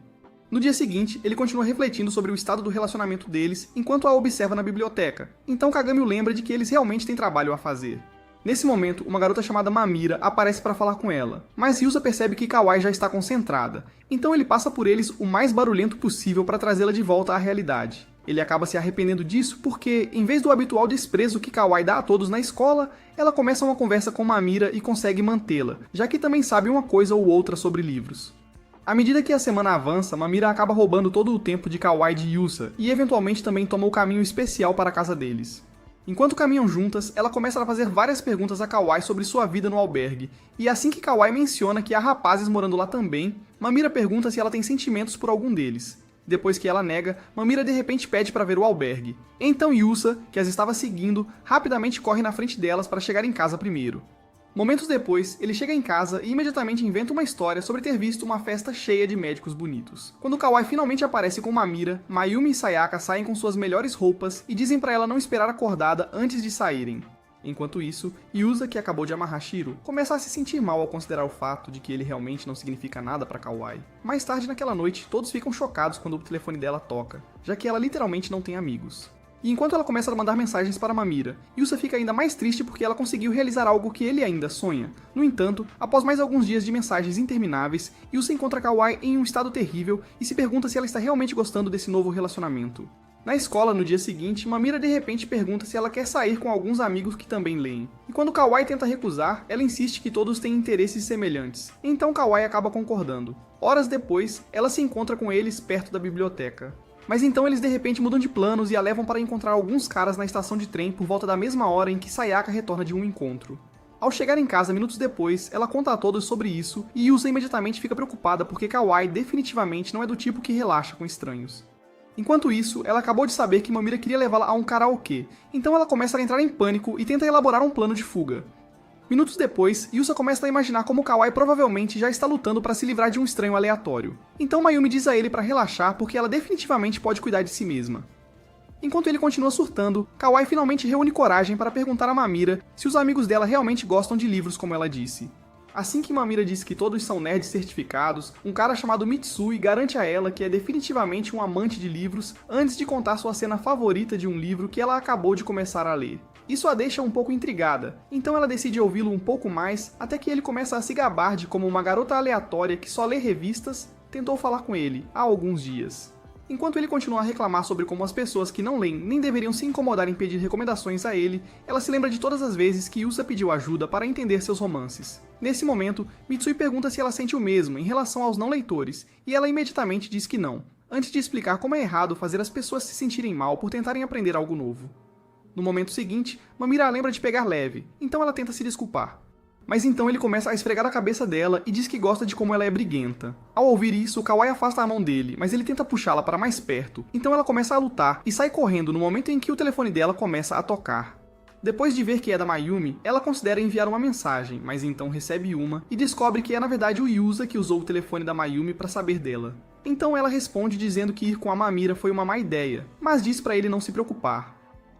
No dia seguinte, ele continua refletindo sobre o estado do relacionamento deles enquanto a observa na biblioteca, então Kagami o lembra de que eles realmente têm trabalho a fazer. Nesse momento, uma garota chamada Mamira aparece para falar com ela, mas Yusa percebe que Kawai já está concentrada, então ele passa por eles o mais barulhento possível para trazê-la de volta à realidade. Ele acaba se arrependendo disso porque, em vez do habitual desprezo que Kawai dá a todos na escola, ela começa uma conversa com Mamira e consegue mantê-la, já que também sabe uma coisa ou outra sobre livros. À medida que a semana avança, Mamira acaba roubando todo o tempo de Kawai e de Yusa, e eventualmente também toma o caminho especial para a casa deles. Enquanto caminham juntas, ela começa a fazer várias perguntas a Kawai sobre sua vida no albergue, e assim que Kawai menciona que há rapazes morando lá também, Mamira pergunta se ela tem sentimentos por algum deles. Depois que ela nega, Mamira de repente pede para ver o albergue. Então Yusa, que as estava seguindo, rapidamente corre na frente delas para chegar em casa primeiro. Momentos depois, ele chega em casa e imediatamente inventa uma história sobre ter visto uma festa cheia de médicos bonitos. Quando Kawai finalmente aparece com Mamira, Mayumi e Sayaka saem com suas melhores roupas e dizem para ela não esperar acordada antes de saírem. Enquanto isso, Yusa, que acabou de amarrar Shiro, começa a se sentir mal ao considerar o fato de que ele realmente não significa nada para Kawai. Mais tarde naquela noite, todos ficam chocados quando o telefone dela toca, já que ela literalmente não tem amigos. E enquanto ela começa a mandar mensagens para Mamira, Yusa fica ainda mais triste porque ela conseguiu realizar algo que ele ainda sonha. No entanto, após mais alguns dias de mensagens intermináveis, Yusa encontra Kawai em um estado terrível e se pergunta se ela está realmente gostando desse novo relacionamento. Na escola, no dia seguinte, Mamira de repente pergunta se ela quer sair com alguns amigos que também leem. E quando Kawai tenta recusar, ela insiste que todos têm interesses semelhantes. Então Kawai acaba concordando. Horas depois, ela se encontra com eles perto da biblioteca. Mas então eles de repente mudam de planos e a levam para encontrar alguns caras na estação de trem por volta da mesma hora em que Sayaka retorna de um encontro. Ao chegar em casa minutos depois, ela conta a todos sobre isso e Yusa imediatamente fica preocupada porque Kawai definitivamente não é do tipo que relaxa com estranhos. Enquanto isso, ela acabou de saber que Mamira queria levá-la a um karaokê, então ela começa a entrar em pânico e tenta elaborar um plano de fuga. Minutos depois, Yusa começa a imaginar como Kawai provavelmente já está lutando para se livrar de um estranho aleatório. Então Mayumi diz a ele para relaxar porque ela definitivamente pode cuidar de si mesma. Enquanto ele continua surtando, Kawai finalmente reúne coragem para perguntar a Mamira se os amigos dela realmente gostam de livros como ela disse. Assim que Mamira diz que todos são nerds certificados, um cara chamado Mitsui garante a ela que é definitivamente um amante de livros antes de contar sua cena favorita de um livro que ela acabou de começar a ler. Isso a deixa um pouco intrigada, então ela decide ouvi-lo um pouco mais até que ele começa a se gabar de como uma garota aleatória que só lê revistas tentou falar com ele há alguns dias. Enquanto ele continua a reclamar sobre como as pessoas que não leem nem deveriam se incomodar em pedir recomendações a ele, ela se lembra de todas as vezes que Yusa pediu ajuda para entender seus romances. Nesse momento, Mitsui pergunta se ela sente o mesmo em relação aos não leitores, e ela imediatamente diz que não, antes de explicar como é errado fazer as pessoas se sentirem mal por tentarem aprender algo novo. No momento seguinte, Mamira a lembra de pegar leve, então ela tenta se desculpar. Mas então ele começa a esfregar a cabeça dela e diz que gosta de como ela é briguenta. Ao ouvir isso, Kawai afasta a mão dele, mas ele tenta puxá-la para mais perto, então ela começa a lutar e sai correndo no momento em que o telefone dela começa a tocar. Depois de ver que é da Mayumi, ela considera enviar uma mensagem, mas então recebe uma e descobre que é na verdade o Yusa que usou o telefone da Mayumi para saber dela. Então ela responde dizendo que ir com a Mamira foi uma má ideia, mas diz para ele não se preocupar.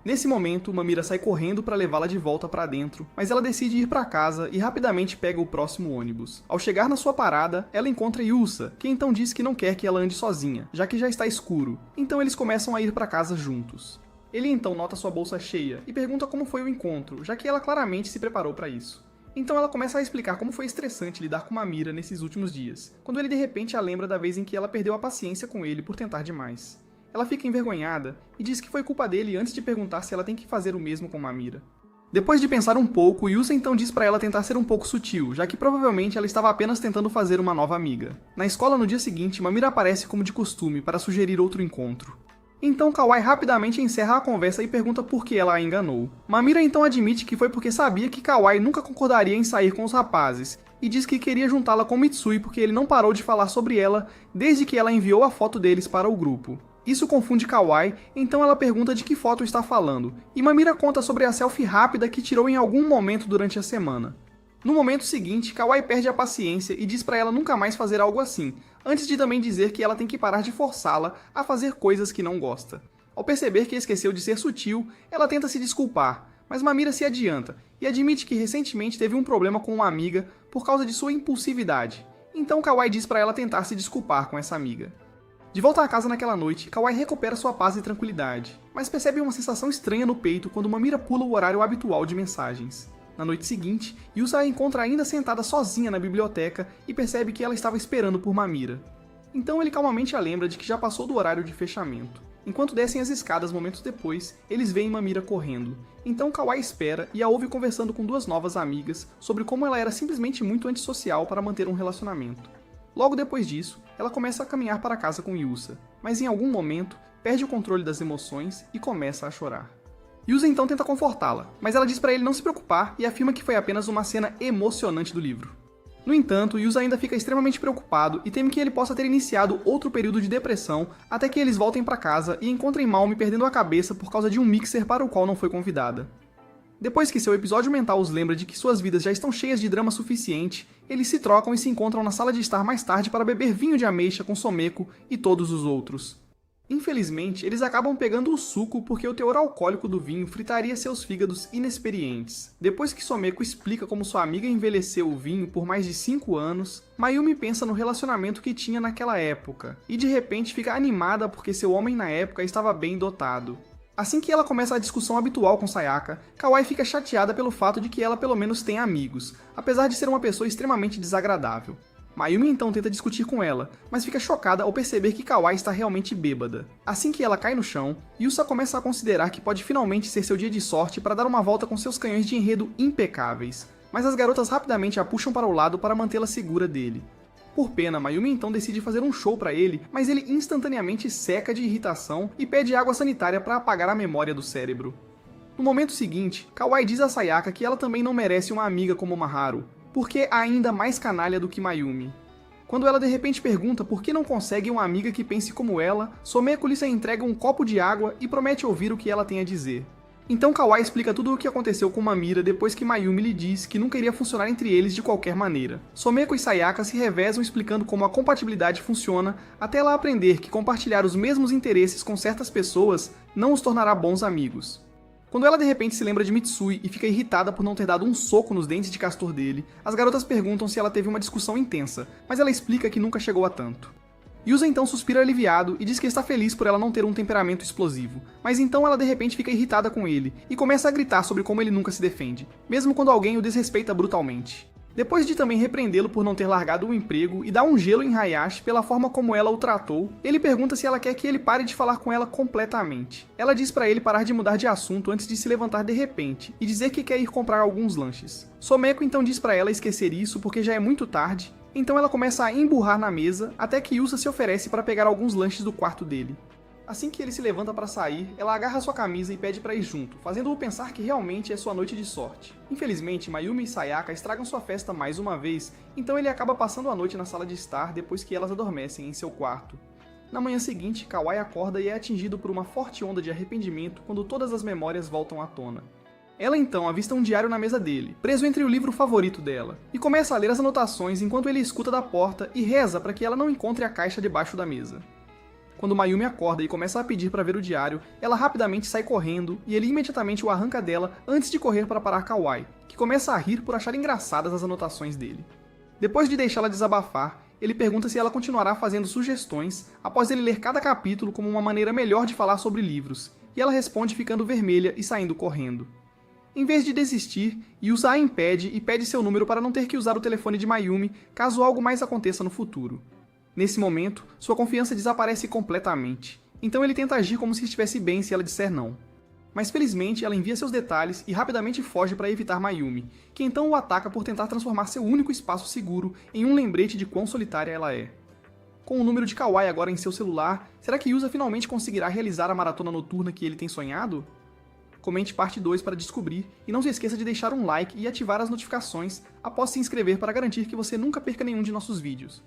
Nesse momento, Mamira sai correndo para levá-la de volta para dentro, mas ela decide ir para casa e rapidamente pega o próximo ônibus. Ao chegar na sua parada, ela encontra Yusa, que então diz que não quer que ela ande sozinha, já que já está escuro. Então eles começam a ir para casa juntos. Ele então nota sua bolsa cheia e pergunta como foi o encontro, já que ela claramente se preparou para isso. Então ela começa a explicar como foi estressante lidar com Mamira nesses últimos dias, quando ele de repente a lembra da vez em que ela perdeu a paciência com ele por tentar demais. Ela fica envergonhada e diz que foi culpa dele antes de perguntar se ela tem que fazer o mesmo com Mamira. Depois de pensar um pouco, Yusa então diz para ela tentar ser um pouco sutil, já que provavelmente ela estava apenas tentando fazer uma nova amiga. Na escola no dia seguinte, Mamira aparece como de costume para sugerir outro encontro. Então Kawai rapidamente encerra a conversa e pergunta por que ela a enganou. Mamira então admite que foi porque sabia que Kawai nunca concordaria em sair com os rapazes, e diz que queria juntá-la com Mitsui porque ele não parou de falar sobre ela desde que ela enviou a foto deles para o grupo. Isso confunde Kawai, então ela pergunta de que foto está falando, e Mamira conta sobre a selfie rápida que tirou em algum momento durante a semana. No momento seguinte, Kawai perde a paciência e diz para ela nunca mais fazer algo assim, antes de também dizer que ela tem que parar de forçá-la a fazer coisas que não gosta. Ao perceber que esqueceu de ser sutil, ela tenta se desculpar, mas Mamira se adianta e admite que recentemente teve um problema com uma amiga por causa de sua impulsividade. Então Kawai diz para ela tentar se desculpar com essa amiga. De volta à casa naquela noite, Kawai recupera sua paz e tranquilidade, mas percebe uma sensação estranha no peito quando Mamira pula o horário habitual de mensagens. Na noite seguinte, Yusa a encontra ainda sentada sozinha na biblioteca e percebe que ela estava esperando por Mamira. Então ele calmamente a lembra de que já passou do horário de fechamento. Enquanto descem as escadas momentos depois, eles veem Mamira correndo. Então Kawai espera e a ouve conversando com duas novas amigas sobre como ela era simplesmente muito antissocial para manter um relacionamento. Logo depois disso, ela começa a caminhar para casa com Yusa, mas em algum momento perde o controle das emoções e começa a chorar. Yusa então tenta confortá-la, mas ela diz para ele não se preocupar e afirma que foi apenas uma cena emocionante do livro. No entanto, Yusa ainda fica extremamente preocupado e teme que ele possa ter iniciado outro período de depressão até que eles voltem para casa e encontrem Malmi perdendo a cabeça por causa de um mixer para o qual não foi convidada. Depois que seu episódio mental os lembra de que suas vidas já estão cheias de drama suficiente, eles se trocam e se encontram na sala de estar mais tarde para beber vinho de ameixa com Someko e todos os outros. Infelizmente, eles acabam pegando o suco porque o teor alcoólico do vinho fritaria seus fígados inexperientes. Depois que Someko explica como sua amiga envelheceu o vinho por mais de 5 anos, Mayumi pensa no relacionamento que tinha naquela época, e de repente fica animada porque seu homem na época estava bem dotado. Assim que ela começa a discussão habitual com Sayaka, Kawai fica chateada pelo fato de que ela pelo menos tem amigos, apesar de ser uma pessoa extremamente desagradável. Mayumi então tenta discutir com ela, mas fica chocada ao perceber que Kawai está realmente bêbada. Assim que ela cai no chão, Yusa começa a considerar que pode finalmente ser seu dia de sorte para dar uma volta com seus canhões de enredo impecáveis, mas as garotas rapidamente a puxam para o lado para mantê-la segura dele. Por pena, Mayumi então decide fazer um show para ele, mas ele instantaneamente seca de irritação e pede água sanitária para apagar a memória do cérebro. No momento seguinte, Kawai diz a Sayaka que ela também não merece uma amiga como Maharu, porque é ainda mais canalha do que Mayumi. Quando ela de repente pergunta por que não consegue uma amiga que pense como ela, Someko lhe entrega um copo de água e promete ouvir o que ela tem a dizer. Então Kawai explica tudo o que aconteceu com Mamira depois que Mayumi lhe diz que nunca iria funcionar entre eles de qualquer maneira. Someko e Sayaka se revezam explicando como a compatibilidade funciona até ela aprender que compartilhar os mesmos interesses com certas pessoas não os tornará bons amigos. Quando ela de repente se lembra de Mitsui e fica irritada por não ter dado um soco nos dentes de castor dele, as garotas perguntam se ela teve uma discussão intensa, mas ela explica que nunca chegou a tanto. Yusa então suspira aliviado e diz que está feliz por ela não ter um temperamento explosivo, mas então ela de repente fica irritada com ele e começa a gritar sobre como ele nunca se defende, mesmo quando alguém o desrespeita brutalmente. Depois de também repreendê-lo por não ter largado o emprego e dar um gelo em Hayashi pela forma como ela o tratou, ele pergunta se ela quer que ele pare de falar com ela completamente. Ela diz para ele parar de mudar de assunto antes de se levantar de repente e dizer que quer ir comprar alguns lanches. Someko então diz para ela esquecer isso porque já é muito tarde, então ela começa a emburrar na mesa até que Yusa se oferece para pegar alguns lanches do quarto dele. Assim que ele se levanta para sair, ela agarra sua camisa e pede para ir junto, fazendo-o pensar que realmente é sua noite de sorte. Infelizmente, Mayumi e Sayaka estragam sua festa mais uma vez, então ele acaba passando a noite na sala de estar depois que elas adormecem em seu quarto. Na manhã seguinte, Kawai acorda e é atingido por uma forte onda de arrependimento quando todas as memórias voltam à tona. Ela então avista um diário na mesa dele, preso entre o livro favorito dela, e começa a ler as anotações enquanto ele escuta da porta e reza para que ela não encontre a caixa debaixo da mesa. Quando Mayumi acorda e começa a pedir para ver o diário, ela rapidamente sai correndo e ele imediatamente o arranca dela antes de correr para parar Kawai, que começa a rir por achar engraçadas as anotações dele. Depois de deixá-la desabafar, ele pergunta se ela continuará fazendo sugestões após ele ler cada capítulo como uma maneira melhor de falar sobre livros, e ela responde ficando vermelha e saindo correndo. Em vez de desistir, Yusa a impede e pede seu número para não ter que usar o telefone de Mayumi caso algo mais aconteça no futuro. Nesse momento, sua confiança desaparece completamente, então ele tenta agir como se estivesse bem se ela disser não. Mas felizmente ela envia seus detalhes e rapidamente foge para evitar Mayumi, que então o ataca por tentar transformar seu único espaço seguro em um lembrete de quão solitária ela é. Com o número de Kawai agora em seu celular, será que Yusa finalmente conseguirá realizar a maratona noturna que ele tem sonhado? Comente parte 2 para descobrir e não se esqueça de deixar um like e ativar as notificações após se inscrever para garantir que você nunca perca nenhum de nossos vídeos.